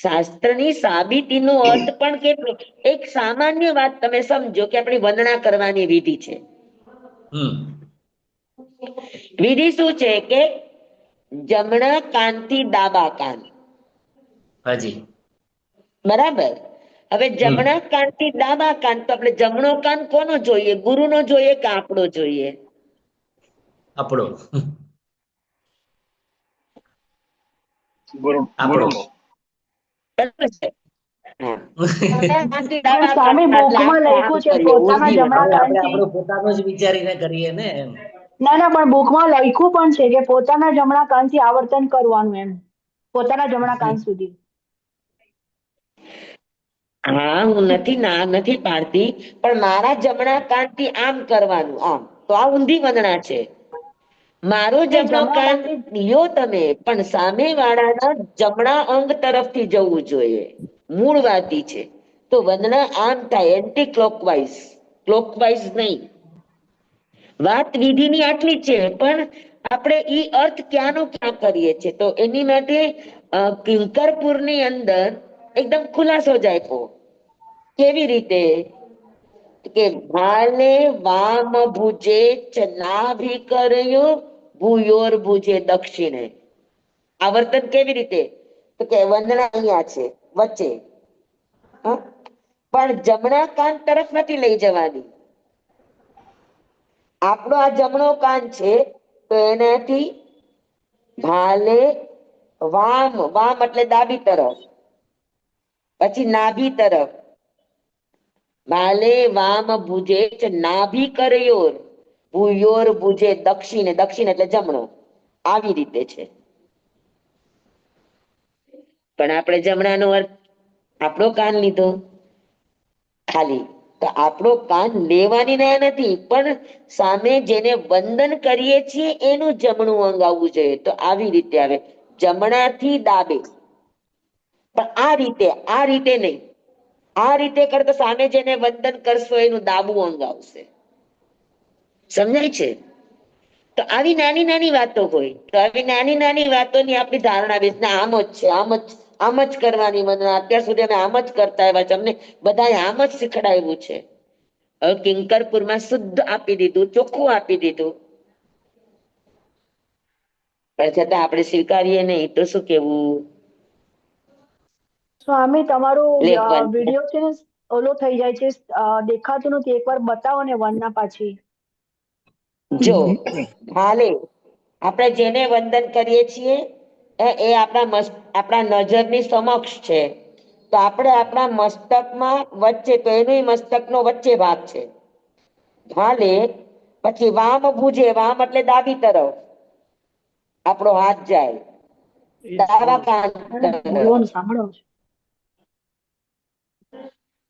શાસ્ત્રની સાબિતીનો અર્થ પણ કેટલો? એક સામાન્ય વાત તમે સમજો કે આપણી વંદના કરવાની વિધિ છે. વિધિ શું છે કે જમણા કાનથી ડાબા કાન. હાજી. બરાબર. હવે જમણા કાનથી ડાબા કાન, તો આપણે જમણો કાન કોનો જોઈએ? ગુરુનો જોઈએ કે આપણો જોઈએ? આપણો. ગુરુ. બરાબર છે. પણ સ્વામી બુકમાં લખ્યું છે પોતાના જમણા આપણે કાનથી. આપણું પોતાનું જ વિચારીને કરીએ ને એમ. ના, પણ બુકમાં લખ્યું પણ છે કે પોતાના જમણા કાનથી આવર્તન કરવાનું એમ, પોતાના જમણા કાન સુધી. હા, હું નથી પાડતી, પણ મારા જમણા કાનથી આમ કરવાનું, આમ તો આ ઊંધી વંદના છે. મારો જમણો કાન લ્યો તમે, પણ સામે વાળાના જમણા અંગ તરફથી જવું જોઈએ. મૂળ વાત ઈ છે. તો વંદના આમ થાય, એન્ટી ક્લોકવાઇઝ, ક્લોકવાઇઝ નહીં. વાત વિધિની આટલી છે, પણ આપણે ઈ અર્થ ક્યાંનો ક્યાં કરીએ છીએ. તો એની માટે કિંકરપુરની અંદર એકદમ ખુલાસો જ આપ્યો. કેવી રીતે? કે ભાલે વામ ભુજે નાભી કર્યો, ભૂયોર ભુજે દક્ષિણે. આવર્તન કેવી રીતે? તો કે વંદના અહીંયા છે વચ્ચે, પણ જમણા કાન તરફ નથી લઈ જવાની. આપણો આ જમણો કાન છે, તો એનાથી ભાલે વામ, વામ એટલે ડાબી તરફ, પછી નાભી તરફ. ભાલે વામ ભુજે નાભી કર્યો, ભૂયોર ભુજે દક્ષિણે, દક્ષિણ એટલે જમણો. આવી રીતે છે. પણ આપણે જમણાનો અર્થ આપણો કાન લીધો ખાલી. તો આપણો કાન લેવાની ના નથી, પણ સામે જેને વંદન કરીએ છીએ એનું જમણું અંગ આવવું જોઈએ. તો આવી રીતે આવે, જમણાથી ડાબે. પણ આ રીતે નહીં. આ રીતે કરતો સામે જેને વંદન કરશો એનું ડાબું અંગ આવશે. સમજાય છે? તો આવી નાની નાની વાતો હોય, તો આવી નાની નાની વાતોની આપણી ધારણા બેસ આમ જ છે, આમ જ કરવાની વંદના. અત્યાર સુધી અમે આમ જ કરતા આવ્યા છે, અમને બધાએ આમ જ શીખડાવ્યું છે. હવે કિંકરપુરમાં શુદ્ધ આપી દીધું, ચોખ્ખું આપી દીધું, પણ છતાં આપણે સ્વીકારીએ નહીં તો શું કેવું? સ્વામી તમારો લેખવાનું. વિડીયો છે ને ઓલો થઈ જાય છે, દેખાતું નથી. એકવાર બતાવો ને વંદના પાછી. જો હાલે આપણે જેને વંદન કરીએ છીએ એ આપણા નજરની સમક્ષ છે, તો તો આપણે આપણા મસ્તકમાં વચ્ચે, તો એનું મસ્તકનો વચ્ચે ભાગ છે ભાલે. પછી વામ ભુજે, વામ એટલે ડાબી તરફ આપણો હાથ જાય, ડાબા કાન તરફ. ભગવાન સાંભળો છો.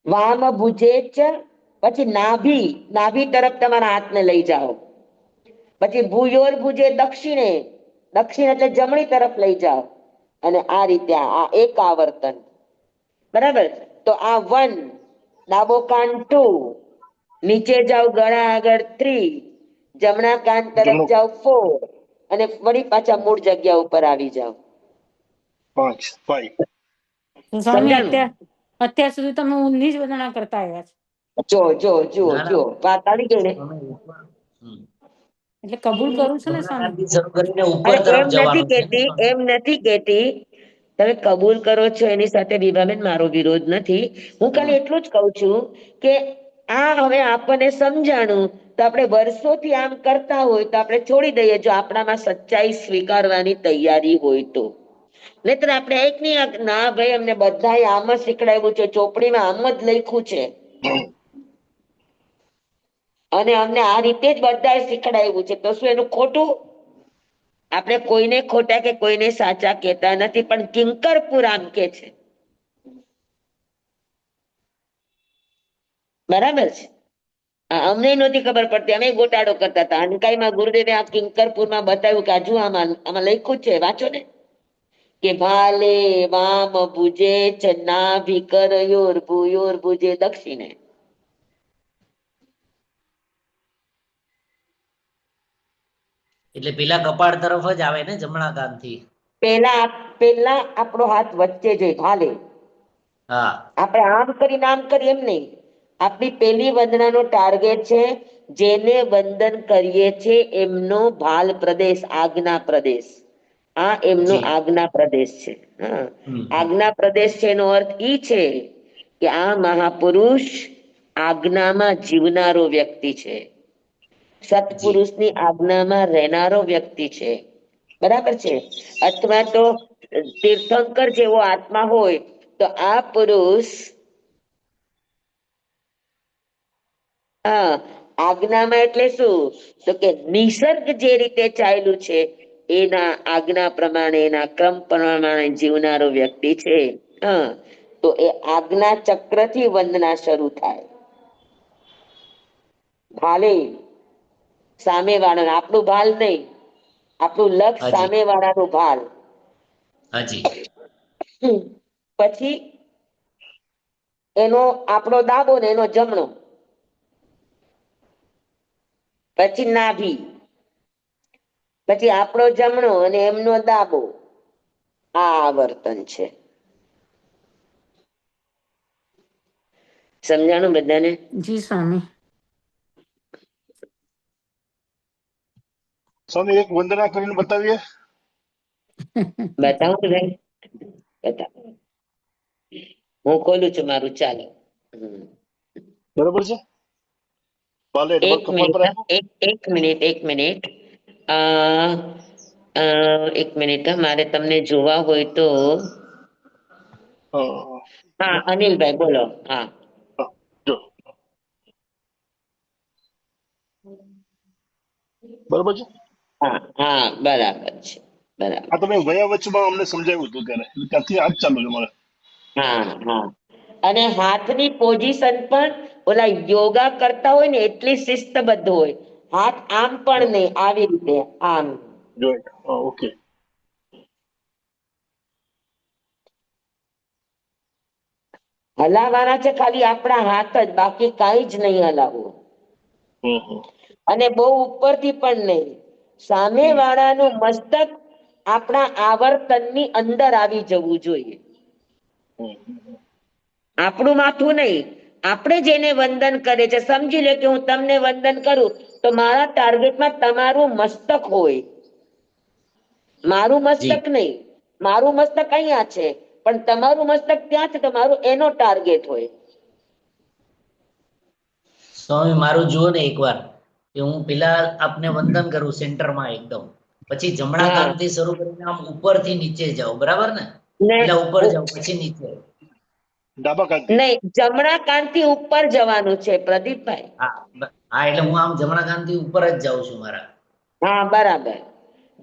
વામ ભુજે ચ, પછી નાભી, નાભી તરફ તમારા હાથને લઈ જાઓ. પછી ભૂયોર ભુજે દક્ષિણે, દક્ષિણ એટલે જમણી તરફ લઈ જાઓ. અને આ રીતે આ એક આવર્તન, બરાબર. તો આ 1, ડાબો કાન 2, નીચે જાઓ ગળા આગળ 3, જમણા કાન તરફ જાઓ 4, અને વળી પાછા મૂળ જગ્યા ઉપર આવી જાઓ 5 5. તો સ્વામી સમજાણું? અત્યાર સુધી તમે ઊંધી જ વંદના કરતા આવ્યા છો. જો ના, ના. જો વાત આવી ગઈ ને. તમે ઉપર, હમ. એટલે કબૂલ કરું છું ને જમણા સ્વામી. કાનથી શરૂ કરીને ઉપર અરે તરફ એમ નથી જવાનું છે ને કેતી, સ્વામી? એમ નથી કેતી. તમે કબૂલ કરો છો એની સાથે વિભાબેન મારો વિરોધ નથી. હું ખાલી એટલું જ કહું છું કે આ હવે આપણને સમજાણું, તો આપણે વર્ષોથી આમ કરતા હોય તો આપણે છોડી દઈએ, જો આપણામાં સચ્ચાઈ સ્વીકારવાની તૈયારી હોય તો. નહીતર આપણે એક ની ના ભાઈ અમને બધાએ આમ જ શીખડાવ્યું છે, ચોપડીમાં આમ જ લખ્યું છે અને અમને આ રીતે જ બધાએ શીખડાવ્યું છે, તો શું એનું ખોટું? આપણે કોઈને ખોટા કે કોઈને સાચા કહેતા નથી, પણ કિંકરપુર આમ કે છે, બરાબર છે. અમને નહોતી ખબર પડતી, અમે ગોટાળો કરતા હતા. હનકાઈમાં ગુરુદેવે આ કિંકરપુરમાં બતાવ્યું કે આજુ આમાં લખ્યું છે, વાંચો ને, કે ભાલે વામ ભુજે ચ નાભિ કરયોર ભૂયોર ભુજે દક્ષિણે. એટલે પેલા કપાળ તરફ જ આવે ને જમણા કાનથી? પેલા આપણો હાથ વચ્ચે જોઈ, ભાલે. હા, આપણે આમ કરી એમ નહીં. આપણી પેલી વંદનાનો ટાર્ગેટ છે, જેને વંદન કરીએ છે એમનો ભાલ પ્રદેશ, આજ્ઞા પ્રદેશ. આ એમનો જી. આજ્ઞા પ્રદેશ છે. હા, હમ. આજ્ઞા પ્રદેશ છે એનો અર્થ ઈ છે કે આ મહાપુરુષ આજ્ઞામાં જીવનારો વ્યક્તિ છે, સત્પુરુષની આજ્ઞામાં રહેનારો વ્યક્તિ છે, બરાબર છે. અથવા તો તીર્થંકર જેવો આત્મા હોય તો આ પુરુષ આજ્ઞામાં એટલે શું? તો કે નિસર્ગ જે રીતે ચાલ્યું છે એના આજ્ઞા પ્રમાણે, એના ક્રમ પ્રમાણે જીવનારો વ્યક્તિ છે. તો એ આજ્ઞા ચક્રથી વંદના શરૂ થાય. ભાલે સામે વાળા, આપણું ભાલ નહીં, આપણું લક્ષ હાજી. સામે વાળાનું ભાલ. હાજી. પછી એનો આપણો ડાબો ને એનો જમણો, પછી નાભી, પછી આપણો જમણો અને એમનો ડાબો. આ આવર્તન છે. સમજાણું બધાને? જી સ્વામી. સ્વામી એક વંદના કરીને બતાવીએ. બતાવું કે ભાઈ? બતાવ. હું ખોલું છું મારું, ચાલો. બરોબર છે. ભાલે ડબલ કપાળ પર આપો. એક મિનિટ. એક મિનિટ, મારે તમને જોવા હોય તો. હા, હા, અનિલભાઈ બોલો. હા, જો બરોબર છે. હા, બરાબર છે, બરાબર. આ તમે વયા વચમાં અમને સમજાવ્યું હતું ત્યારે, ત્યાંથી આજ ચાલુ છે મારે. હા. અને હાથની પોઝિશન પણ ઓલા યોગા કરતા હોય ને એટલી શિસ્તબદ્ધ હોય. હાથ આમ પણ નહીં, આવી રીતે આમ. Joint, okay. હલાવવાના છે ખાલી આપણા હાથ જ, બાકી કાંઈ જ નહીં હલાવવું. અને બહુ ઉપરથી પણ નહીં. સામે વાળાનું મસ્તક આપણા આવર્તનની અંદર આવી જવું જોઈએ, આપણું માથું નહીં. આપણે જેને વંદન કરે છે, સમજી લે કે હું તમને વંદન કરું તો મારા ટાર્ગેટમાં તમારું મસ્તક હોય, મારું મસ્તક નહીં. મારું મસ્તક અહીંયા છે પણ તમારું મસ્તક ત્યાં છે, તો મારું એનો ટાર્ગેટ હોય. સ્વામી મારું જુઓ ને એકવાર, કે હું પેલા આપને વંદન કરું સેન્ટરમાં એકદમ, પછી જમણા હા. કાનથી શરૂ કરીને આમ ઉપરથી નીચે જાઓ, બરાબર ને? ને પેલા ઉપર જાઓ પછી નીચે. ડાબા કાનથી. નહીં, જમણા કાનથી ઉપર જવાનું છે પ્રદીપભાઈ. હા એટલે હું આમ જમણા કાનથી ઉપર જ જાઉં છું મારા. હા બરાબર,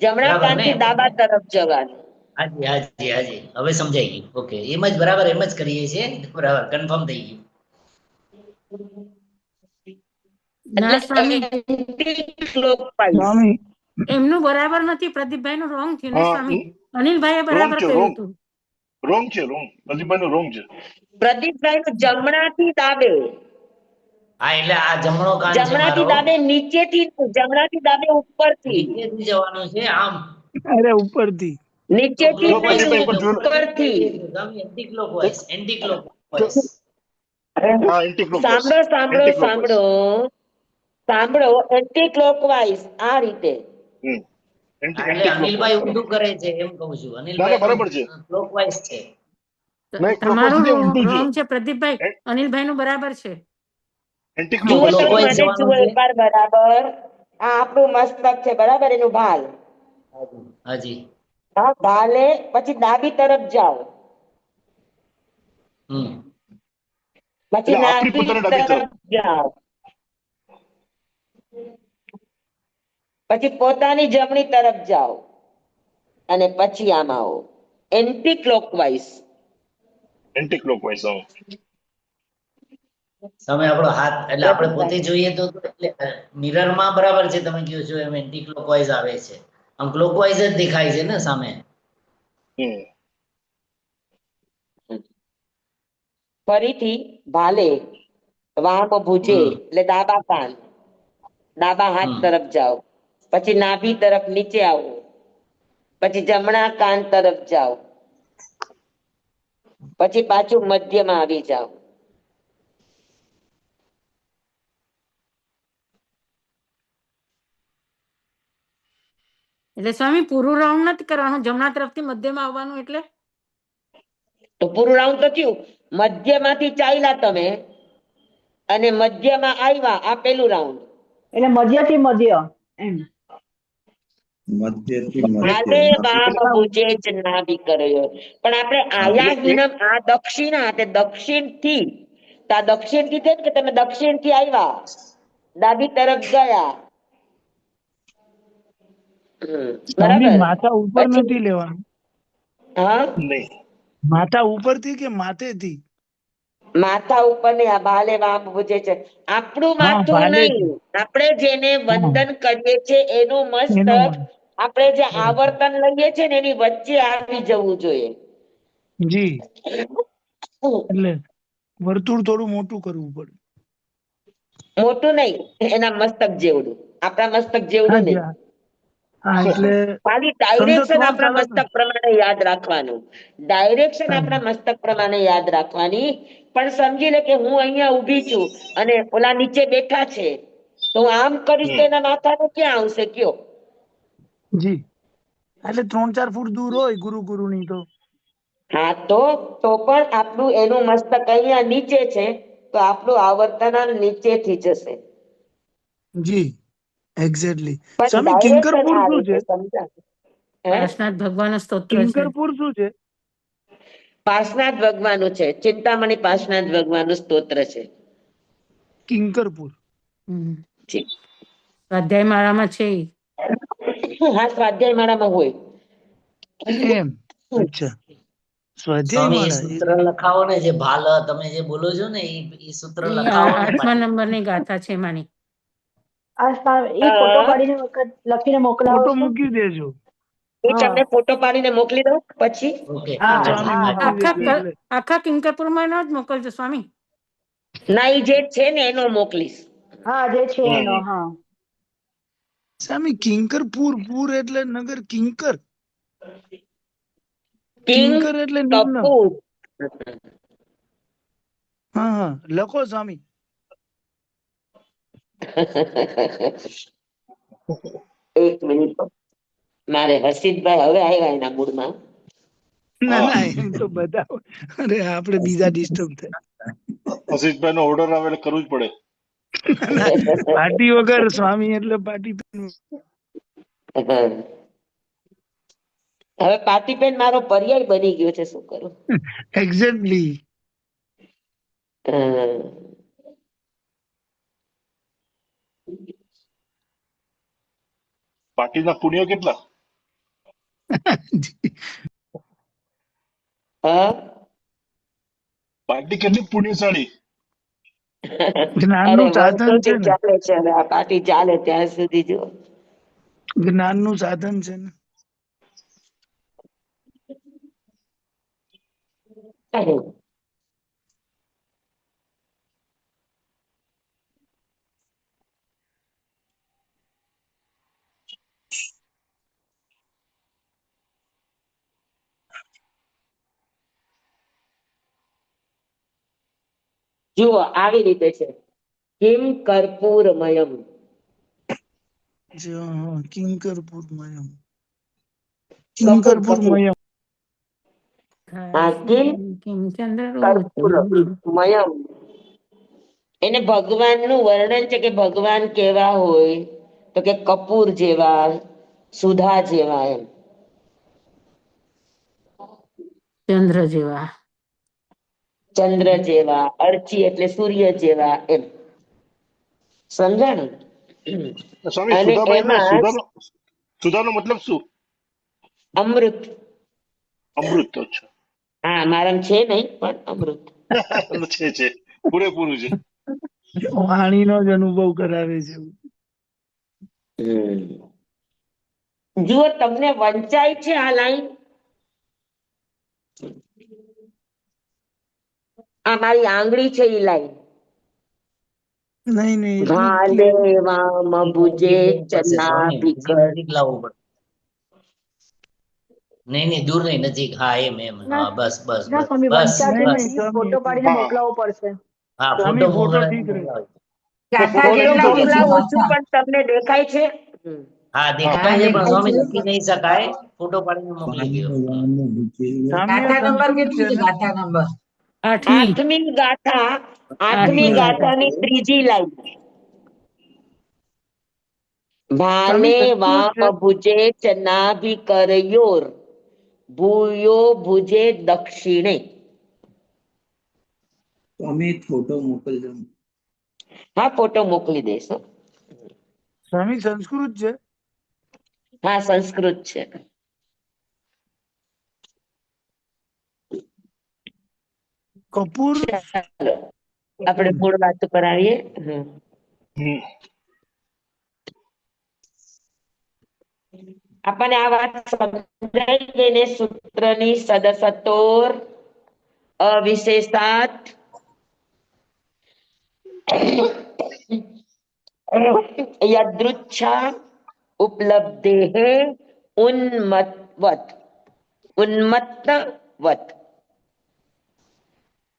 જમણા બરાબર ને? કાનથી ડાબા તરફ જવાનું. હાજી હાજી હાજી, હવે સમજાઈ ગયું. ઓકે, એમ જ બરાબર, એમ જ કરીએ છીએ. બરાબર, કન્ફર્મ થઈ ગયું. ના સ્વામી, anti-clockwise. સ્વામી એમનું બરાબર નથી, પ્રદીપભાઈ નું રોંગ થયું ને હા, સ્વામી. અનિલભાઈએ wrong બરાબર છે, કહ્યું wrong. હતું. રોંગ છે, રોંગ. પ્રદીપભાઈ નું રોંગ છે. પ્રદીપભાઈનું જમણાથી ડાબે, હા એટલે આ જમણો કાન છે જમણાથી મારો, ડાબે નીચેથી નહીં, જમણાથી ડાબે ઉપરથી. નીચેથી જવાનું છે આમ. અરે ઉપરથી નીચેથી જો નહીં, પ્રદીપભાઈ પણ જોયું. ઉપરથી. Anti clockwise, anti clockwise. હા, એન્ટી ક્લોકવાઇઝ. સાંભળો સાંભળો એન્ટી ક્લોકવાઇઝ. સાંભળો સાંભળો, એન્ટી ક્લોકવાઇઝ આ રીતે. એન્ટી એટલે એન્ટી અનિલભાઈ ક્લોકવાઇઝ. ઊંધું કરે છે એમ કહું છું. ના, ના, બરાબર છે. અનિલભાઈ ક્લોકવાઇઝ છે. નહીં, તમારું clockwise નથી, ઊંધું રોંગ છે પ્રદીપભાઈ, એ- અનિલભાઈ નું બરાબર છે. એન્ટી જુઓ ક્લોકવાઇઝ તમે clockwise મને જવાનું જુઓ છે. એકવાર બરાબર. આ આપણું મસ્તક છે બરાબર, એનું ભાલ. હાજી. હા, ભાલે પછી ડાબી તરફ જાઓ, હમ પછી એટલે આપણી નાભી પોતાની ડાબી તરફ જાઓ, પછી પોતાની જમણી તરફ જાઓ અને પછી આમ આવો. Anti clockwise. Anti clockwise. હા. તમે આપણો હાથ એટલે આપણે પોતે જોઈએ તો એટલે મિરર માં બરાબર છે, તમે કહો છો એમ એન્ટી ક્લોકવાઇઝ આવે છે. આમ ક્લોકવાઇઝ જ દેખાય છે ને સામે. હમ. ફરીથી ભાલે, વામ ભુજે હમ. એટલે ડાબા કાન, ડાબા હાથ હમ. તરફ જાઓ, પછી નાભી તરફ નીચે આવો, પછી જમણા કાન તરફ જાઓ, પછી પાછું મધ્યમાં આવી જાઓ. એટલે સ્વામી પૂરું રાઉન્ડ નથી કરવાનું, જમણા તરફથી મધ્યમાં આવવાનું. એટલે તો પૂરું રાઉન્ડ તો થયું, મધ્યમાંથી ચાલ્યા તમે અને મધ્યમાં આવ્યા, આ પેલું રાઉન્ડ. એટલે મધ્યથી મધ્ય એમ. મધ્યથી હાલે મધ્ય વામ ભુજે જ નાભી કર્યો. પણ આપણે આયા હિનમ આ દક્ષિણ હાથે દક્ષિણ થી, તો આ દક્ષિણ થી છે ને કે તમે દક્ષિણ થી આવ્યા, ડાબી તરફ ગયા. સ્વામી બરાબર. માથા ઉપર પછી નથી લેવાનું, હા, નહીં. માથા ઉપરથી કે માથેથી? માથા ઉપર ને આ ભાલે વામ ભુજે છે, આપણું હા, માથું ભાલેથી. નહીં. આપણે જેને હા, વંદન કરીએ છીએ એનું મસ્તક, એનું મન. આપણે જે આવર્તન લઈએ છીએ ને એની વચ્ચે આવી જવું જોઈએ. જી, એટલે વર્તુળ થોડું મોટું કરવું પડે. મોટું નહીં, એના મસ્તક જેવડું, આપણા મસ્તક હા જેવડું જી, નહીં. હા એટલે ખાલી સમજો ડાયરેક્શન તો આપણા ચાલે ને. મસ્તક પ્રમાણે યાદ રાખવાનું, ડાયરેક્શન હા, આપણા મસ્તક પ્રમાણે યાદ રાખવાની. પણ સમજી લે કે હું અહીંયા ઊભી છું અને ઓલા નીચે બેઠા છે, તો હું આમ કરીશ તો એના માથાનું ક્યાં આવશે કયો? જી, એટલે 3-4 ફૂટ દૂર હોય ગુરુની તો. હા, તો પણ આપણું એનું મસ્તક અહીંયા નીચે છે, તો આપણું આવર્તન આમ નીચેથી જશે. જી, એક્ઝેક્ટલી. પણ સ્વામી ડાયરેક્શન કિંકરપુર આ શું રીતે છે? સમજા. હે, પાર્શનાથ ભગવાન સ્તોત્ર છે. કિંકરપુર શું છે? પાર્શનાથ ભગવાનનું છે, ચિંતામણી પાર્શનાથ ભગવાનનું સ્તોત્ર છે. કિંકરપુર. હમ. જી. સ્વાધ્યાય માળામાં છે ઈ. હા, સ્વાધ્યાય માળામાં હોય. એમ, અચ્છા, સ્વાધ્યાય સ્વામી એ માળા સૂત્ર લખાવો ને, જે ભાલ તમે જે બોલો છો ને એ સૂત્ર ઈ લખાવો ને 8મા નંબરની ગાથા છે એમાંની. એ ફોટો પાડીને વખત લખીને મોકલાવો ફોટો છો? મૂકી દેજો. એ તમને ફોટો પાડીને મોકલી દઉં પછી. ઓકે. હા હા, સ્વામી હા, મૂકી દેજો આખા એટલે. આખા કિંકરપુરમાં ન જ મોકલજો સ્વામી. ના, ઈ જે છે ને એનો મોકલીશ. હા, જે છે એનો. હા, સ્વામી કિંકરપુર, પૂર એટલે નગર, કિંકર, કિંગ કિંકર એટલે નિમ્ન. કપૂર. હા હા, લખો સ્વામી. એક મિનિટ, મારે હર્ષિતભાઈ હવે આવ્યા એના મૂડમાં. ના ના, એમ તો બધા, અરે આપણે બીજા ડિસ્ટર્બ થાય. હસીશભાઈ નો ઓર્ડર આવે એટલે કરવું જ પડે. પાર્ટી વગર સ્વામી એટલે પાર્ટી. હવે પાર્ટી પેન મારો પર્યાય બની ગયો છે, શું કરું? એક્ઝેક્ટલી. અમ, પાર્ટીના પુણ્ય કેટલા? હા પાર્ટી કેટલી પુણ્યશાળી? જ્ઞાનનું અરે સાધન છે વર્ષોથી ને, ચાલે છે હવે આ પાર્ટી ચાલે ત્યાં સુધી જો જ્ઞાનનું સાધન છે ને. જુઓ આવી રીતે છે કિમ કર્પૂરમયમ કિંકરપુરમયમ, કપૂર કપૂર કિંકરપુરમયમ. હા કિમ કિમચંદ્ર કર્પૂરમયમ એને ભગવાનનું વર્ણન છે કે ભગવાન કેવા હોય તો કે કપૂર જેવા, સુધા જેવા એમ. ચંદ્ર જેવા. ચંદ્ર જેવા, અર્ચી એટલે સૂર્ય જેવા એમ. સમજાણું? સ્વામી અને સુધાભાઈ ને એમાં સુધાનો મતલબ શું? અમૃત. અમૃત. અચ્છા. હા મારામાં છે નહીં પણ અમૃત. છે પૂરેપૂરું છે. વાણીનો જ અનુભવ કરાવે છે. જુઓ તમને વંચાય છે આ લાઈન? આ મારી આંગળી છે એ લાઈન. નહીં નહીં એટલી ભાલે clear. વામ નજીક ભુજે લાવવું પડશે ચના સ્વામી, ભીકર. નજીક લાવવું પડશે. નહીં નહીં, દૂર નહીં, નજીક. હા એમ એમ, ના હા બસ બસ ના બસ સ્વામી, બસ વંચાતું નહીં બસ. નહીં નથી, સ્વામી ફોટો એટલું. પાડીને હા મોકલાવવો પડશે. હા સ્વામી ફોટો ફોટો મોકલાવી ઠીક રહે. મોકલાવી. ગાથા ફોટો કેટલા એકદમ હોય છે મોકલાવું છું ગાથા? પણ તમને દેખાય છે? હા હા દેખાય હા છે પણ દેખાય સ્વામી છે. લખી નહીં શકાય, ફોટો પાડીને મોકલી દો. સ્વામી આ ગાથા નંબર સંસ્કૃત કેટલું છે છે ને? ગાથા નંબર? આઠમી. આઠમી આઠમી. ગાથાની ત્રીજી લાઈન. સ્વામી ભાલે સંસ્કૃત વામ છે. ભુજે ચનાભિ કરયોર ભૂયો ભુજે દક્ષિણે. સ્વામી એક ફોટો મોકલજો. હા ફોટો મોકલી દઈશ હો. સ્વામી સંસ્કૃત છે. હા સંસ્કૃત છે. કપૂર. ચાલો આપણે મૂળ વાત પર આવીએ. હમ. આપણને આ વાત સમજાઈ ગઈ ને સૂત્રની સદસતોર અવિશેષાત યદૃચ્છા ઉપલબ્ધેહે ઉન્મત્વત ઉન્મત્તવત.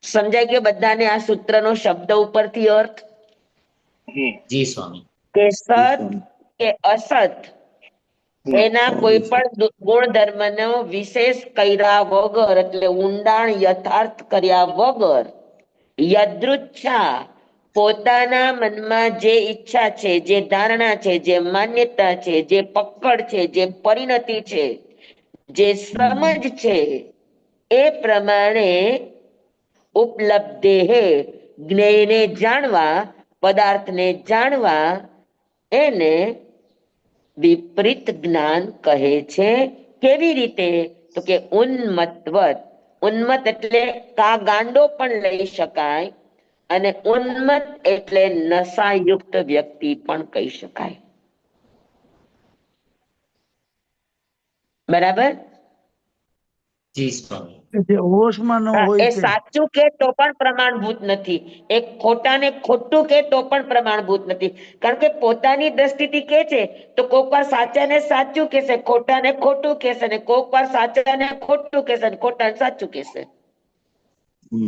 સમજાઈ ગયો બધાને આ સૂત્રનો શબ્દ ઉપરથી અર્થ? હમ. જી સ્વામી. કે સત કે અસત એના કોઈ પણ ગુણધર્મનો વિશેષ કર્યા વગર એટલે ઊંડાણ યથાર્થ કર્યા વગર યદૃચ્છા પોતાના મનમાં જે ઈચ્છા છે, જે ધારણા છે, જે માન્યતા છે, જે પકડ છે, જે પરિણતિ છે, જે સમજ છે એ પ્રમાણે ઉપલબ્ધે જ્ઞેયને જાણવા, પદાર્થને જાણવા એને વિપરીત જ્ઞાન કહે છે. કેવી રીતે? તો કે ઉન્મત્વત. ઉન્મત એટલે કા ગાંડો પણ લઈ શકાય અને ઉન્મત એટલે નશાયુક્ત વ્યક્તિ પણ કહી શકાય. બરાબર? જી સ્વામી. જે હોશમાં ન હોય એ તે. સાચું કે તો પણ પ્રમાણભૂત નથી, એ ખોટા ને ખોટું કે તો પણ પ્રમાણભૂત નથી. કારણ કે પોતાની દ્રષ્ટિથી કે છે તો કોક વાર સાચા ને સાચું કહેશે, ખોટા ને ખોટું કહેશે, ને કોક વાર સાચા ને ખોટું કહેશે, ને ખોટા ને સાચું કહેશે.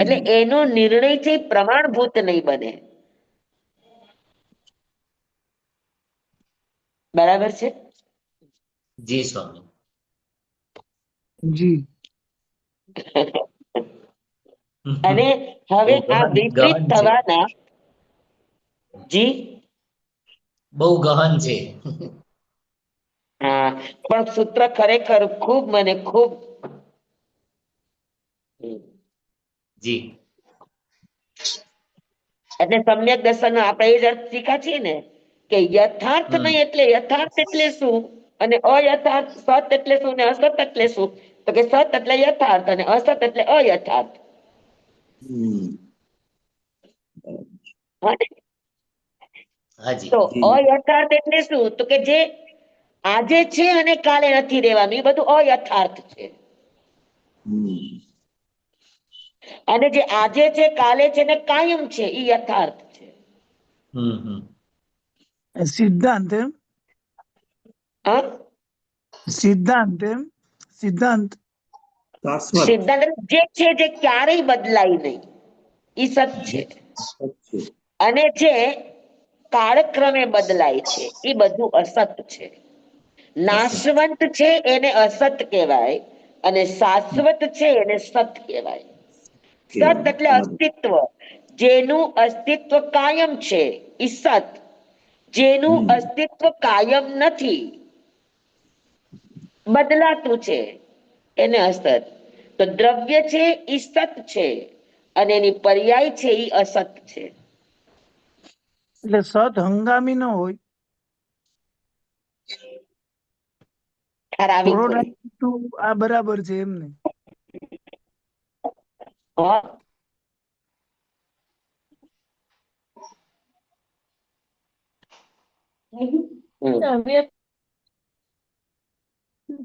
એટલે એનો નિર્ણય થી પ્રમાણભૂત નહીં બને. બરાબર છે? જી સ્વામી. જી. અને હવે બહુ આ ગહન વિપરીત ગહન છે, થવાના જી બહુ ગહન છે. હા પણ સૂત્ર ખરેખર ખૂબ મને ખૂબ જી એટલે સમ્યક દર્શન આપણે એ જ અર્થ શીખ્યા છીએ ને કે યથાર્થ નહીં એટલે યથાર્થ એટલે શું અને અયથાર્થ સત એટલે શું ને અસત એટલે શું? તો કે સત એટલે યથાર્થ અને અસત એટલે અયથાર્થ. હા ને? હાજી. તો અયથાર્થ એટલે શું? તો કે જે આજે છે અને કાલે નથી રહેવાનું, એ બધું અયથાર્થ છે. અને જે આજે છે, કાલે છે ને કાયમ છે, એ યથાર્થ છે. સિદ્ધાંત એમ હા, સિદ્ધાંત એમ સિદ્ધાંત શાશ્વત સિદ્ધાંત એટલે જે છે જે ક્યારેય બદલાય નહીં, એ સત છે. છે. અને જે કાળક્રમે બદલાય છે એ બધું અસત છે. નાશવંત છે એને અસત કહેવાય અને શાશ્વત છે એને સત કહેવાય. સત એટલે અસ્તિત્વ, જેનું અસ્તિત્વ કાયમ છે ઈ સત, જેનું અસ્તિત્વ કાયમ નથી, બદલાતું છે, એને અસત. તો દ્રવ્ય છે ઈ સત છે અને એની પર્યાય છે ઈ અસત છે. એટલે સત હંગામી ન હોય. ઠરાવિક થોડો હોય. ટાઈમ આ બરાબર છે એમને. હા.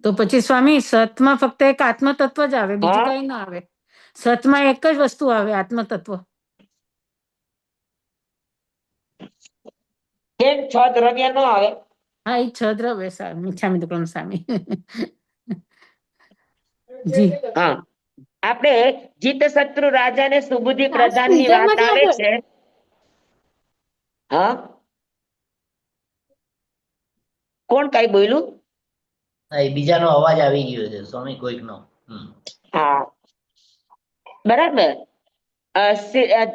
તો પછી સ્વામી સતમાં ફક્ત એક આત્મતત્વ જ આવે, બીજું હા. કઈ ના આવે? સતમાં એક જ વસ્તુ આવે, આત્મતત્વ. કેમ છ દ્રવ્ય નો આવે? હા, એ છ દ્રવ્ય મીઠામી દુકડમ સ્વામી. જી હા, આપણે જીત શત્રુ રાજા ને સુબુદ્ધિ આ પ્રધાન ની સ્પીકર વાત માંથી આવે આગળ. છે. હા, કોણ કઈ બોલ્યું? હા, એ બીજાનો અવાજ આવી ગયો છે સ્વામી, કોઈકનો. હા, બરાબર.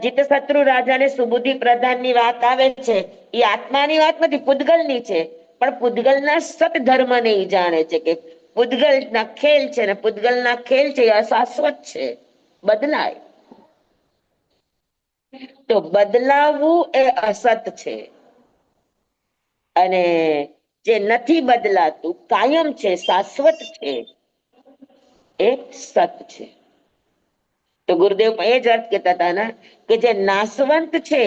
જીત શત્રુ રાજા ને સુબુદ્ધિ પ્રધાન ની વાત આવે છે, એ આત્માની વાત નથી, પૂતગલ ની છે. પણ પૂતગલ ના સત ધર્મ ને ઈ જાણે છે કે પૂતગલ ના ખેલ છે ને પૂતગલ ના ખેલ છે એ અશાશ્વત છે, બદલાય. તો બદલાવું એ અસત છે અને જે નથી બદલાતું, કાયમ છે, શાશ્વત છે, એ સત છે. તો ગુરુદેવ એ જ અર્થ કહેતા હતા ને કે જે નાશવંત છે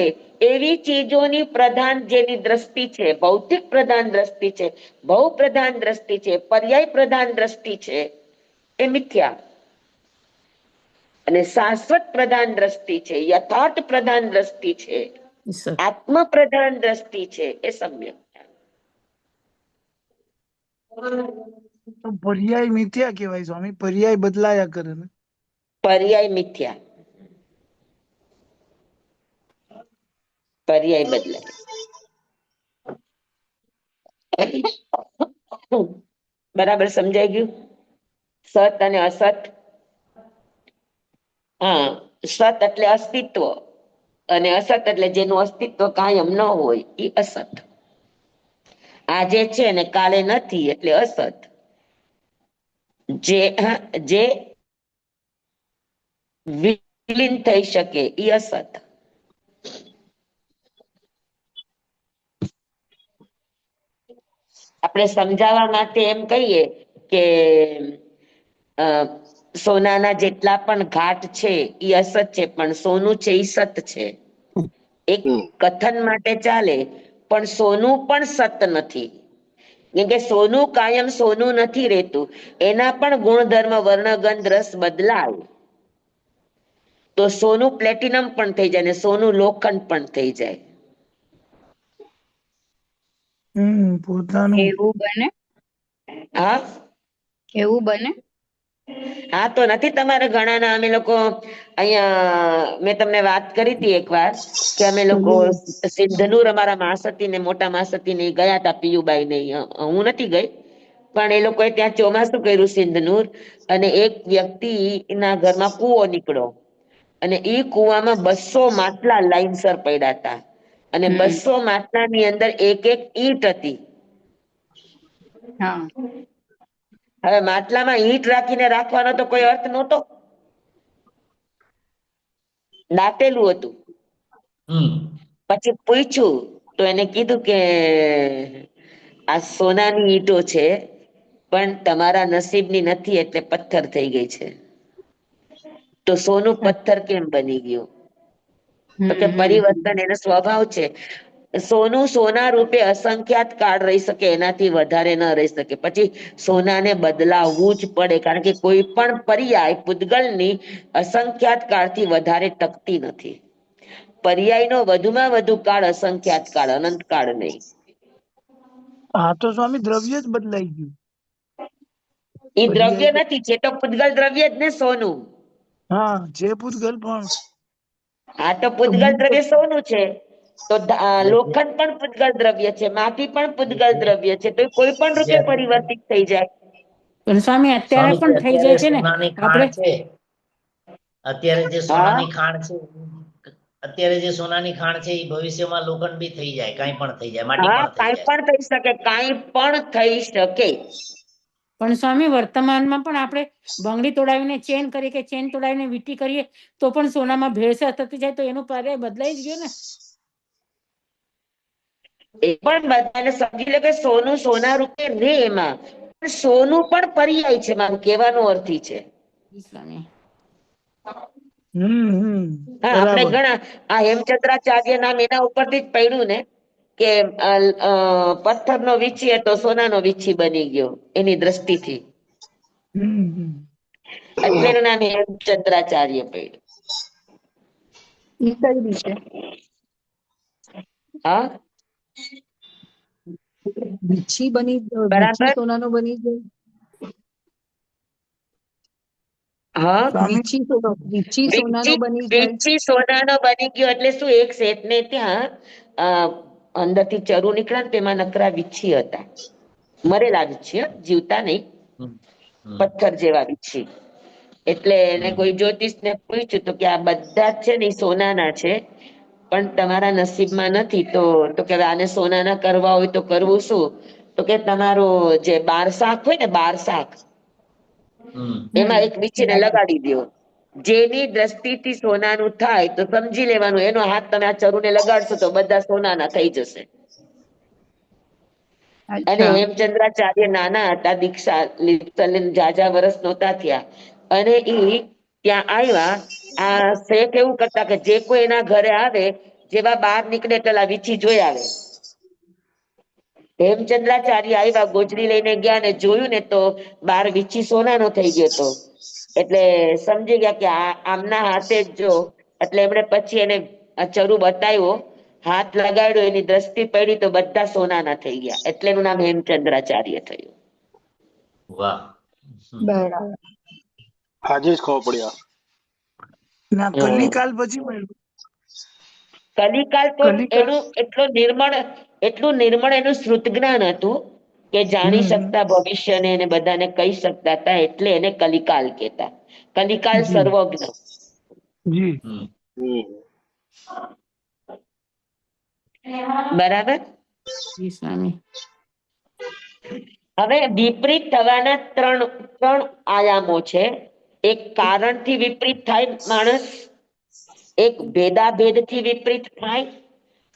એવી ચીજોની પ્રધાન જેની દ્રષ્ટિ છે, ભૌતિક પ્રધાન દ્રષ્ટિ છે, ભવ પ્રધાન દ્રષ્ટિ છે, પર્યાય પ્રધાન દ્રષ્ટિ છે, એ મિથ્યા. અને શાશ્વત પ્રધાન દ્રષ્ટિ છે, યથાર્થ પ્રધાન દ્રષ્ટિ છે, સત. આત્મ પ્રધાન દ્રષ્ટિ છે, એ સમ્યક. તો પર્યાય મિથ્યા કહેવાય સ્વામી, પર્યાય બદલાયા કરે ને. પર્યાય મિથ્યા, પર્યાય બદલાય. બરાબર સમજાઈ ગયું? સત અને અસત. હા, સત એટલે અસ્તિત્વ અને અસત એટલે જેનું અસ્તિત્વ કાયમ ન હોય, એ અસત. આજે છે ને કાલે નથી એટલે અસત. જે વિલીન થઈ શકે એ અસત. આપણે સમજાવવા માટે એમ કહીએ કે સોનાના જેટલા પણ ઘાટ છે એ અસત છે, પણ સોનું છે એ સત છે. એક કથન માટે ચાલે, પણ સોનું પણ સત નથી. કેમ કે સોનું કાયમ સોનું નથી રહેતું, એના પણ ગુણધર્મ, વર્ણગંધ, રસ બદલાય. તો સોનું પ્લેટિનમ પણ થઈ જાય ને સોનું લોખંડ પણ થઈ જાય. પોતાનું. એવું બને? હા, એવું બને? હા, તો નથી તમારે ઘણાના અમે લોકો અહીંયા મેં તમને વાત કરી હતી એક વાર કે અમે લોકો સિંધનૂર અમારા માસતી ને મોટા માસતી ને ગયા હતા, પિયુબાઈ ને. હું નથી ગઈ, પણ એ લોકોએ ત્યાં ચોમાસું કર્યું સિંધનૂર, અને એક વ્યક્તિ ના ઘરમાં કૂવો નીકળ્યો અને એ કૂવામાં 200 માટલા લાઈનસર પડ્યા હતા અને 200 માટલાની અંદર એક એક ઈંટ હતી. હા. હવે માટલામાં ઈંટ રાખીને રાખવાનો તો કોઈ અર્થ નહોતો, દાટેલું હતું. પછી પૂછ્યું તો એને કીધું કે આ સોનાની ઈંટો છે પણ તમારા નસીબની નથી એટલે પથ્થર થઈ ગઈ છે. તો સોનું પથ્થર કેમ બની ગયું? તો કે પરિવર્તન એનો સ્વભાવ છે. સોનું સોના રૂપે અસંખ્યાત કાળ રહી શકે, એનાથી વધારે ન રહી શકે. પછી સોનાને બદલાવવું જ પડે, કારણ કે કોઈ પણ પર્યાય પૂતગલની અસંખ્યાત કાળથી વધારે ટકતી નથી. પર્યાયનો વધુમાં વધુ કાળ અસંખ્યાત કાળ, અનંત કાળ નહીં. હા તો સ્વામી દ્રવ્ય જ બદલાઈ ગયું. એ દ્રવ્ય પર્યાય નથી, છે તો પૂતગલ દ્રવ્ય જ ને સોનું. હા જે પૂતગલ પણ આ તો પૂતગલ દ્રવ્ય સોનું છે. તો લોખંડ પણ પૂતગલ દ્રવ્ય છે, માટી પણ પૂતગલ દ્રવ્ય છે. તો કોઈ પણ રૂપે પરિવર્તિત થઈ જાય. પણ સ્વામી અત્યારે સ્વામીજી, પણ થઈ અત્યારે જાય છે ને. સોનાની આપણે ખાણ છે, અત્યારે જે હા સોનાની ખાણ છે, અત્યારે જે સોનાની ખાણ છે, એ ભવિષ્યમાં લોખંડ બી થઈ જાય, કાંઈ પણ થઈ જાય, માટી હા, પણ થઈ કાંઈ જાય. પણ થઈ શકે, કાંઈ પણ થઈ શકે. પણ સ્વામી વર્તમાનમાં પણ આપણે બંગડી તોડાવીને ચેન કરીએ કે ચેન તોડાવીને વીંટી કરીએ તો પણ સોનામાં ભેળસેળ થતી જાય, તો એનું પર્યાય બદલાઈ જ ગયો ને. એ પણ બધાને સમજી લે કે સોનું સોના રૂપે રે એમાં, પણ સોનું પણ પર્યાય છે, મારું કહેવાનો અર્થ ઈ છે. સ્વામી હા, આપણે બરાબર. ઘણા આ હેમચંદ્રાચાર્ય નામ એના ઉપરથી જ પડ્યું ને કે પથ્થરનો વીછી હતો સોનાનો વીછી બની ગયો એની દ્રષ્ટિથી, એટલે એનું નામ હેમચંદ્રાચાર્ય પડ્યું. ઈ કઈ રીતે? હા, વીછી બરાબર. સોનાનો બની જાય? હા, સ્વામી વીછી સોનાનો બની જાય? વીછી સોનાનો બની ગયો એટલે શું? એક શેઠને ત્યાં અંદરથી ચરુ નીકળ્યા ને તેમાં નકરા વીછી હતા, મરેલા વીછી, જીવતા નહીં, હમ. હમ. પથ્થર જેવા વીછી. એટલે એને હમ. કોઈ જ્યોતિષને પૂછ્યું તો કે આ બધા જ છે ને ઈ સોનાના છે, પણ તમારા નસીબમાં નથી. તો કે આને સોનાના કરવા હોય તો કરવું શું? તો કે તમારું જે બારશાખ હોય ને, બારશાખ, એમાં એક વીછીને લગાડી દો. જેની દ્રષ્ટિથી સોનાનું થાય તો સમજી લેવાનું એનો હાથ તમે આ ચરુને લગાડશો તો બધા સોનાના થઈ જશે. અને અચ્છા. હેમચંદ્રાચાર્ય નાના હતા, દીક્ષા લઈને જાજા વર્ષ નહોતા થયા, અને ઈ ત્યાં આવ્યા. આ શેઠ એવું કરતા કે જે કોઈ એના ઘરે આવે, જેવા બહાર નીકળે પેલા વીછી જોઈ આવે. હેમચંદ્રાચાર્ય આવ્યા, ગોચરી લઈને ગયા ને જોયું ને તો બાર વીછી સોનાનો થઈ ગયો હતો. એટલે સમજી ગયા કે આમના હાથે જ જો, એટલે એમણે પછી એને ચરુ બતાવ્યો, હાથ લગાડ્યો, એની દ્રષ્ટિ પડી તો બધા સોનાના થઈ ગયા, એટલે એનું નામ હેમચંદ્રાચાર્ય થયું. વાહ. બરાબર. આજે જ ખબર પડી આ. ના કલિકાલ પછી મળ્યું. કલિકાલ તો કલિકાલ એનું એટલું નિર્મળ એનું શ્રુત જ્ઞાન હતું કે જાણી શકતા ભવિષ્યને એને બધાને કહી શકતા હતા, એટલે એને કલિકાલ કહેતા. કલિકાલ જી સર્વજ્ઞ. જી હમ. બરાબર. સ્વામી હવે વિપરીત થવાના ત્રણ આયામો છે. એક કારણથી વિપરીત થાય માણસ, એક ભેદાભેદથી વિપરીત થાય,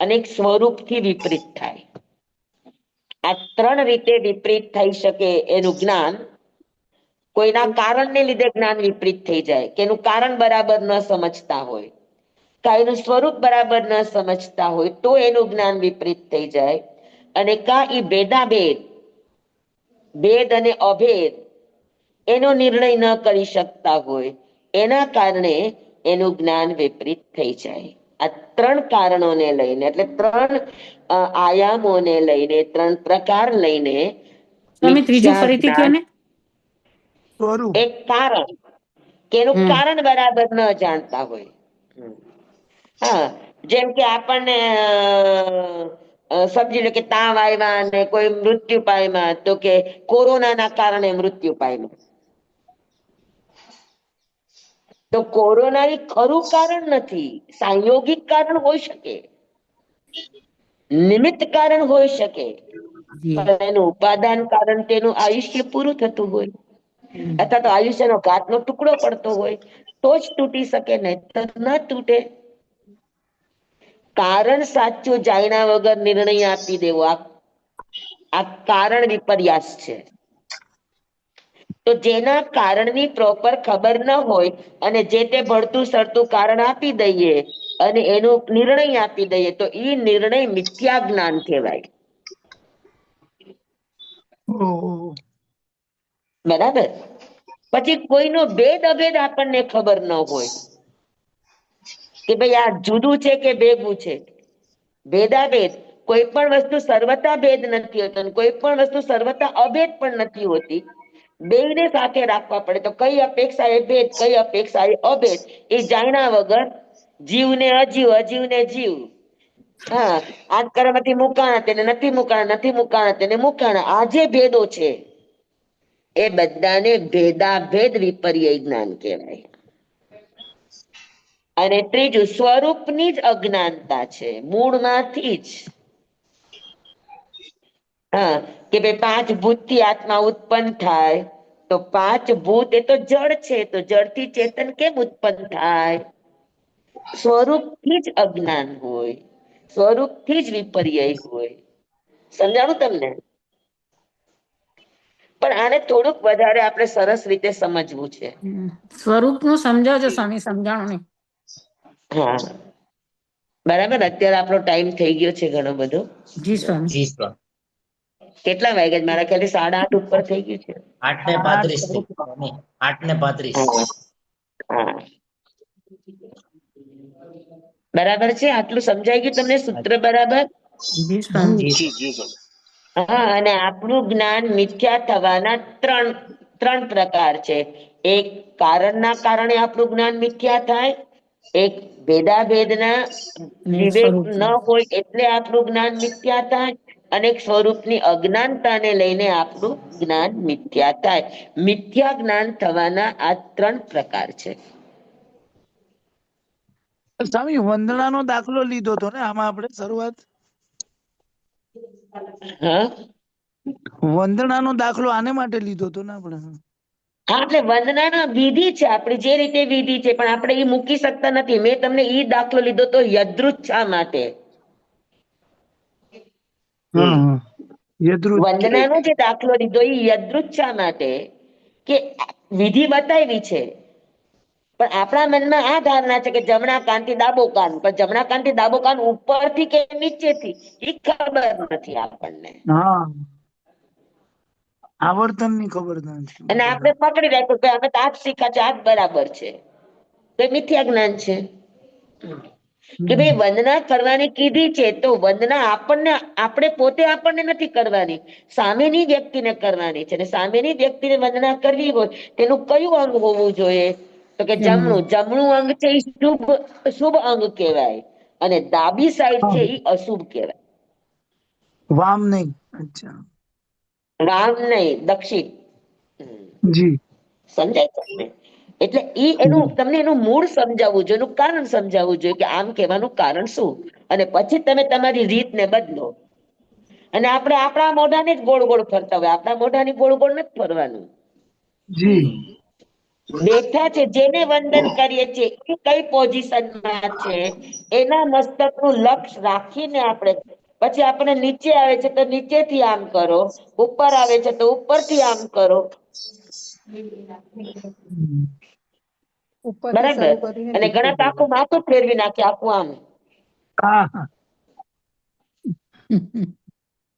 અને એક સ્વરૂપથી વિપરીત થાય. આ ત્રણ રીતે વિપરીત થઈ શકે એનું જ્ઞાન. કોઈના કારણને લીધે જ્ઞાન વિપરીત થઈ જાય, કે એનું કારણ બરાબર ન સમજતા હોય, કા એનું સ્વરૂપ બરાબર ન સમજતા હોય તો એનું જ્ઞાન વિપરીત થઈ જાય. અને કા ઈ ભેદાભેદ, ભેદ અને અભેદ એનો નિર્ણય ન કરી શકતા હોય, એના કારણે એનું જ્ઞાન વિપરીત થઈ જાય. આ ત્રણ કારણોને લઈને, એટલે ત્રણ આયામોને લઈને, ત્રણ પ્રકાર લઈને સ્વામી ત્રીજું મિથ્યા ફરીથી કયો જ્ઞાન. ને. સ્વરૂપ. એક કારણ, કે એનું હમ કારણ બરાબર ન જાણતા હોય. હા, જેમ કે આપણને સમજી લો કે તાવ આવ્યા અને કોઈ મૃત્યુ પામ્યા, તો કે કોરોનાના કારણે મૃત્યુ પામ્યા. તો કોરોના એ ખરું કારણ નથી, સંયોગિક કારણ હોઈ શકે, નિમિત્ત કારણ હોઈ શકે, જી પણ એનું ઉપાદાન કારણ તેનું આયુષ્ય પૂરું થતું હોય, અથવા તો આયુષ્યનો ઘાતનો ટુકડો પડતો હોય તો જ તૂટી શકે, નહીં તો ન તૂટે. કારણ સાચું જાણ્યા વગર નિર્ણય આપી દેવો આ કારણ વિપર્યાસ છે. તો જેના કારણની પ્રોપર ખબર ન હોય અને જે તે ભળતું સરતું કારણ આપી દઈએ અને એનો નિર્ણય આપી દઈએ તો ઈ નિર્ણય મિથ્યા જ્ઞાન કહેવાય. ઓહો. બરાબર. પછી કોઈનો ભેદ અભેદ આપણને ખબર ન હોય કે ભાઈ આ જુદું છે કે ભેગું છે. ભેદાભેદ, કોઈ પણ વસ્તુ સર્વતા ભેદ નથી હોતો, કોઈ પણ વસ્તુ સર્વતા અભેદ પણ નથી હોતી. બેયને સાથે રાખવા પડે. તો કઈ અપેક્ષા એ ભેદ, કઈ અપેક્ષા એ અભેદ, એ જાણ્યા વગર જીવને અજીવ, અજીવને જીવ. હા, આ કર્મથી મુકાણા તેને નથી મુકાણા, નથી મુકાણા તેને મુકાણા. આ જે ભેદો છે એ બધાને ભેદાભેદ વિપર્ય જ્ઞાન કહેવાય. અને ત્રીજું સ્વરૂપની જ અજ્ઞાનતા છે, મૂળમાંથી જ. હા, કે ભાઈ 5 ભૂતથી આત્મા ઉત્પન્ન થાય તો 5 ભૂત એ તો જળ છે, તો જળથી ચેતન કેમ ઉત્પન્ન થાય? સ્વરૂપથી જ અજ્ઞાન હોય, સ્વરૂપથી જ વિપર્ય હોય. સમજાણું તમને? પણ આને થોડુંક વધારે આપણે સરસ રીતે સમજવું છે. સ્વરૂપનું સમજાવજો સ્વામી, સમજાણું નહીં. હા, બરાબર. અત્યારે આપણો ટાઈમ થઈ ગયો છે ઘણો બધો. જી સ્વામી. જી સ્વામી. કેટલા વાગ્યા? મારા ખ્યાલથી 8:30 ઉપર થઈ ગયું છે. 8:35 થઈ સ્વામી, 8:35. હા, હા. બરાબર છે? આટલું સમજાઈ ગયું તમને? સૂત્ર બરાબર? જી સ્વામી. જી જી સર. હા, અને આપણું જ્ઞાન મિથ્યા થવાના ત્રણ પ્રકાર છે. એક કારણના કારણે આપણું જ્ઞાન મિથ્યા થાય, એક ભેદાભેદના ને વિવેક સ્વરૂપ. ન હોય એટલે આપણું જ્ઞાન મિથ્યા થાય, અને એક સ્વરૂપની અજ્ઞાનતાને લઈને આપણું જ્ઞાન મિથ્યા થાય. મિથ્યા જ્ઞાન થવાના આ 3 પ્રકાર છે. સ્વામી વંદનાનો દાખલો લીધો હતો ને આમાં આપણે શરૂઆત? હા, વંદનાનો દાખલો આને માટે લીધો હતો ને આપણે? હા, એટલે વંદનાના વિધિ છે આપણી, જે રીતે વિધિ છે, પણ આપણે એ મૂકી શકતા નથી. મેં તમને ઈ દાખલો લીધો તો યદૃચ્છા માટે. હા, યદૃચ્છ. વંદનાનો જે દાખલો લીધો એ યદૃચ્છા માટે, કે વિધિ બતાવી છે પણ આપણા મનમાં આ ધારણા છે કે જમણા કાનથી ડાબો કાન, પણ જમણા કાનથી ડાબો કાન ઉપરથી કે નીચેથી એ ખબર નથી આપણને. હા, આવર્તન ની ખબર નથી. અને આપણે પકડી રાખ્યું કે અમે તો આ જ શીખ્યા છે, આ જ બરાબર છે, તો એ મિથ્યા જ્ઞાન છે. કે ભાઈ વંદના કરવાની કીધી છે તો વંદના આપણે પોતે આપણને નથી કરવાની, સામેની વ્યક્તિને કરવાની છે. અને સામેની વ્યક્તિને વંદના કરવી હોય તેનું કયું અંગ હોવું જોઈએ? તો કે જમણું અંગ છે એ શુભ અંગ કહેવાય, અને ડાબી સાઈડ છે એ અશુભ કહેવાય. વામ નહીં. અચ્છા, વામ નહીં, દક્ષિણ. જી. સમજાય તમને? એટલે તમને એનું મૂળ સમજાવવું જોઈએ, એનું કારણ સમજાવવું જોઈએ કે આમ કહેવાનું કારણ શું, અને પછી તમે તમારી રીતને બદલો. અને આપણે આપણા મોઢાને જ ગોળ ગોળ ફરતા હોય, આપણા મોઢાની ગોળ ગોળ નથી ફરવાનું. જી. બેઠા છે જેને વંદન કરીએ છીએ એ કઈ પોઝિશનમાં છે એના મસ્તકનું લક્ષ રાખીને આપણે, પછી આપણે નીચે આવે છે તો નીચેથી આમ કરો, ઉપર આવે છે તો ઉપરથી આમ કરો. ઉપરથી બરાબર. શરૂ કરીને અને નીચે ઘણા તો આખું માથું ફેરવી નાખે, આખું આમ. હા, હા.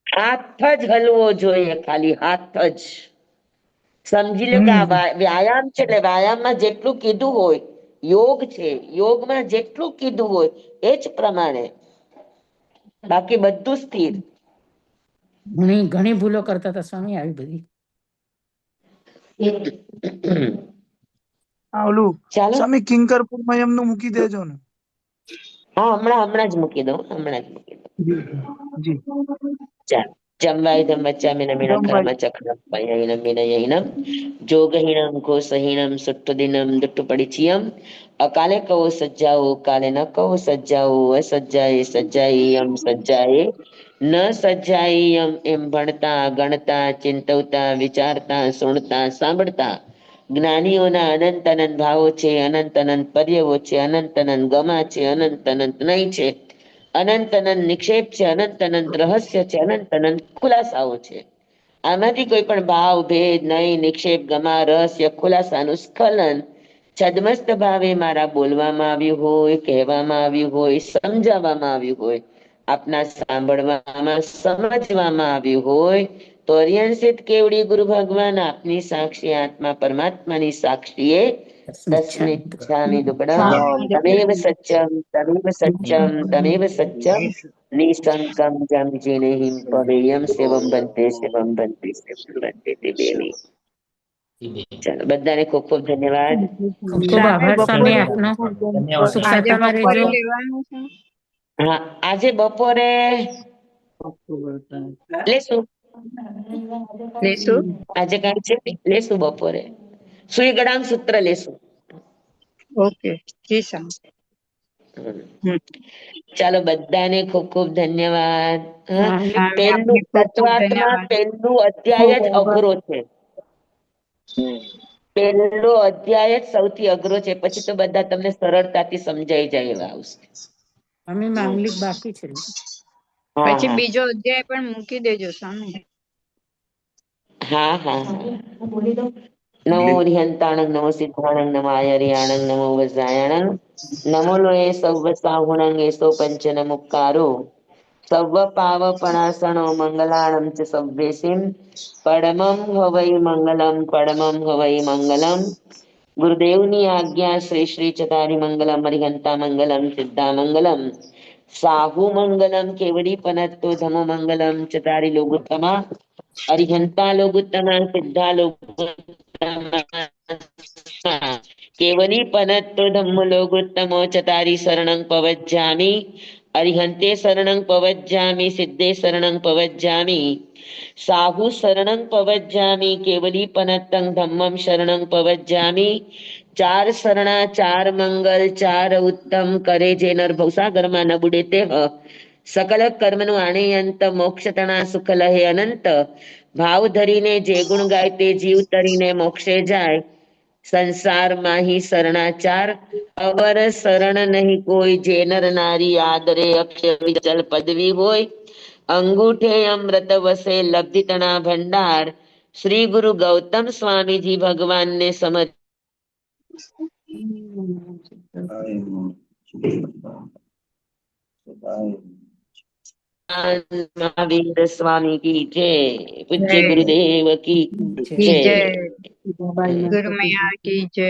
હાથ જ હલવો જોઈએ, ખાલી હાથ જ. સમજી લો કે આ વ્યાયામ છે, એટલે વ્યાયામમાં જેટલું કીધું હોય, યોગ છે, યોગમાં જેટલું કીધું હોય એ જ પ્રમાણે, બાકી બધું સ્થિર. ઘણી ભૂલો કરતા હતા સ્વામી, આવી બધી. ઓલું ચાલો, સ્વામી કિંકરપુરમાં એમનું મૂકી દેજો ને. હા, હમણાં જ મૂકી દઉં, હમણાં જ મૂકી દઉં. જી. ચાલો. જમવાય મચ્ચામિનમિન જમવાય. કર્મચક્રમયહિનમ વિનયહિનમ જોગહિનમ ઘોષહિનમ સુટ્ટુદિનમ દુટ્ટુપડિચિયમ અકાલે કહો સજ્જાઓ કાલે ન કહો સજ્જાઓ અસજ્જાએ સજ્જાએયમ સજ્જાએ ન સજ્જાએયમ. એમ ભણતા, ગણતા, ચિંતવતા, વિચારતા, સુણતા, સાંભળતા જ્ઞાનીઓના અનંત અનંત ભાવો છે, અનંત અનંત પર્યવો છે, અનંત અનંત ગમા છે, અનંત અનંત નહીં છે. અનંત અનંત નિક્ષેપ છે, અનંત અનંત રહસ્ય છે, અનંત અનંત ખુલાસાઓ છે. આમાંથી કોઈ પણ ભાવ ભેદ નહીં, નિક્ષેપ ગમા રહસ્ય ખુલાસાનું સ્ખલન છદ્મસ્ત ભાવે મારા બોલવામાં આવ્યું હોય, કહેવામાં આવ્યું હોય, સમજાવવામાં આવ્યું હોય, આપના સાંભળવામાં સમજવામાં આવ્યું હોય તો અરિયંસિત કેવડી ગુરુ ભગવાન આપની સાક્ષી આત્મા પરમાત્માની સાક્ષીએ તસ્મિચ્છામિ દુક્કડમ તમેવ સત્યમ તમેવ સત્યમ તમેવ સત્યમ નિસંકમ જમ જીનેહિમ પવેયમ સેવમ બંતે સેવમ બંતે સેવમ બંતે તે બેની. ચાલો બધાને ખૂબ ખૂબ ધન્યવાદ. ખૂબ ખૂબ આભાર સ્વામી આપનો. ધન્યવાદ. સુખ આજે શાંતામાં બપોરે રહેજો. લેવાનું છે. હા, આજે બપોરે લેશું. લેશું. આજે કઈ છે લેશું બપોરે. સુઈગડામ સૂત્ર લેશું. ઓકે જી સાહેબ. ચાલો બધાને ખૂબ ખૂબ ધન્યવાદ. હા, માંગલિક હા, પહેલું આપને ખૂબ ખૂબ તત્વાત્મા ધન્યવાદ. પહેલું અધ્યાય જ અઘરો છે. પહેલો અધ્યાય જ સૌથી અઘરો છે, પછી તો બધા તમને સરળતાથી સમજાઈ જાય એવા આવશે. અમે માંગલિક બાકી છે. હા પછી હા બીજો અધ્યાય પણ મૂકી દેજો સ્વામી. હા હા નમો રિહંતાણંગ નમો સિદ્ધાણંગ નમો આયર્યાણંગ નમો વજ્રાયણંગ નમો લોએ સૌવ સાહુણંગ એસો પંચન મુક્કારો સર્વ પાવપણાસણો મંગલાણં ચ સવ્વેસિમ પરમં હવૈ મંગલમ પરમં હવૈ મંગલમ. ગુરુદેવની આજ્ઞા શ્રી શ્રી ચતારી મંગલમ અરિહંતા મંગલમ સિદ્ધા મંગલમ સાહુ મંગલમ કેવડી પનત્તો ધમો મંગલમ ચતારી લોગોત્તમા અરિહંતા લોગોત્તમા સિદ્ધા લોગોત્તમા કેવલી પનત્તો ધમ્મો લોગોત્તમો ચતારી શરણં પવજ્જામિ અરિહંતે શરણં પવજ્જામિ સિદ્ધે શરણં પવજ્જામિ સાહુ શરણં પવજ્જામિ કેવલી પનત્તં ધમ્મં શરણં પવજ્જામિ. ચાર શરણા ચાર મંગલ ચાર ઉત્તમ કરે જે નર ભવસાગરમાં ન બુડે તે સકલ કર્મનું આણે અંત મોક્ષ તણા સુખ લહે અનંત. ભાવ ધરીને જે ગુણ ગાય તે જીવ તરીને મોક્ષે જાય. સંસારમાં હી શરણાચાર અવર શરણ નહીં કોઈ જે નર નારી આદરે અક્ષર વિચલ પદવી હોય અંગૂઠે અમૃત વસે લબ્ધિ તણા ભંડાર. શ્રી ગુરુ ગૌતમ સ્વામીજી ભગવાનને સમજ મહાવીર સ્વામી કી જય. પૂજ્ય જય. ગુરુદેવ કી કી જય. જય. ગુરુ મૈયા કી જય.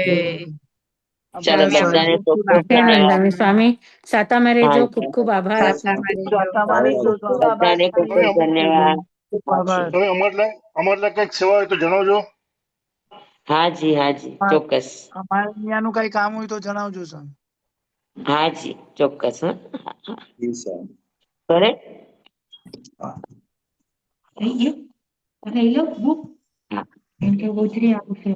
ચાલો સ્વામી આપનો બધાને ખૂબ ખૂબ ખૂબ ખૂબ ધન્યવાદ. નિત્યાનંદ સ્વામી સાતામાં રહેજો. હા ખૂબ ખૂબ આભાર આપનો. સાચામાં રહેજો. સાતામાં રહેજો ખૂબ ખૂબ સ્વામી. આભાર બધાને ખૂબ ખૂબ સ્વામી. ધન્યવાદ. આભાર. તમે અમારે કઈક સેવા હોય તો જણાવજો. હાજી હાજી ચોક્કસ. અમારે અહીંયાનું કઈ કામ હોય તો જણાવજો સ્વામી. હાજી ચોક્કસ. હા જી સાહેબ. કરે હા. થઈ ગયું લઈ લો બુક હા. કેમ કે ગોચરી આવશે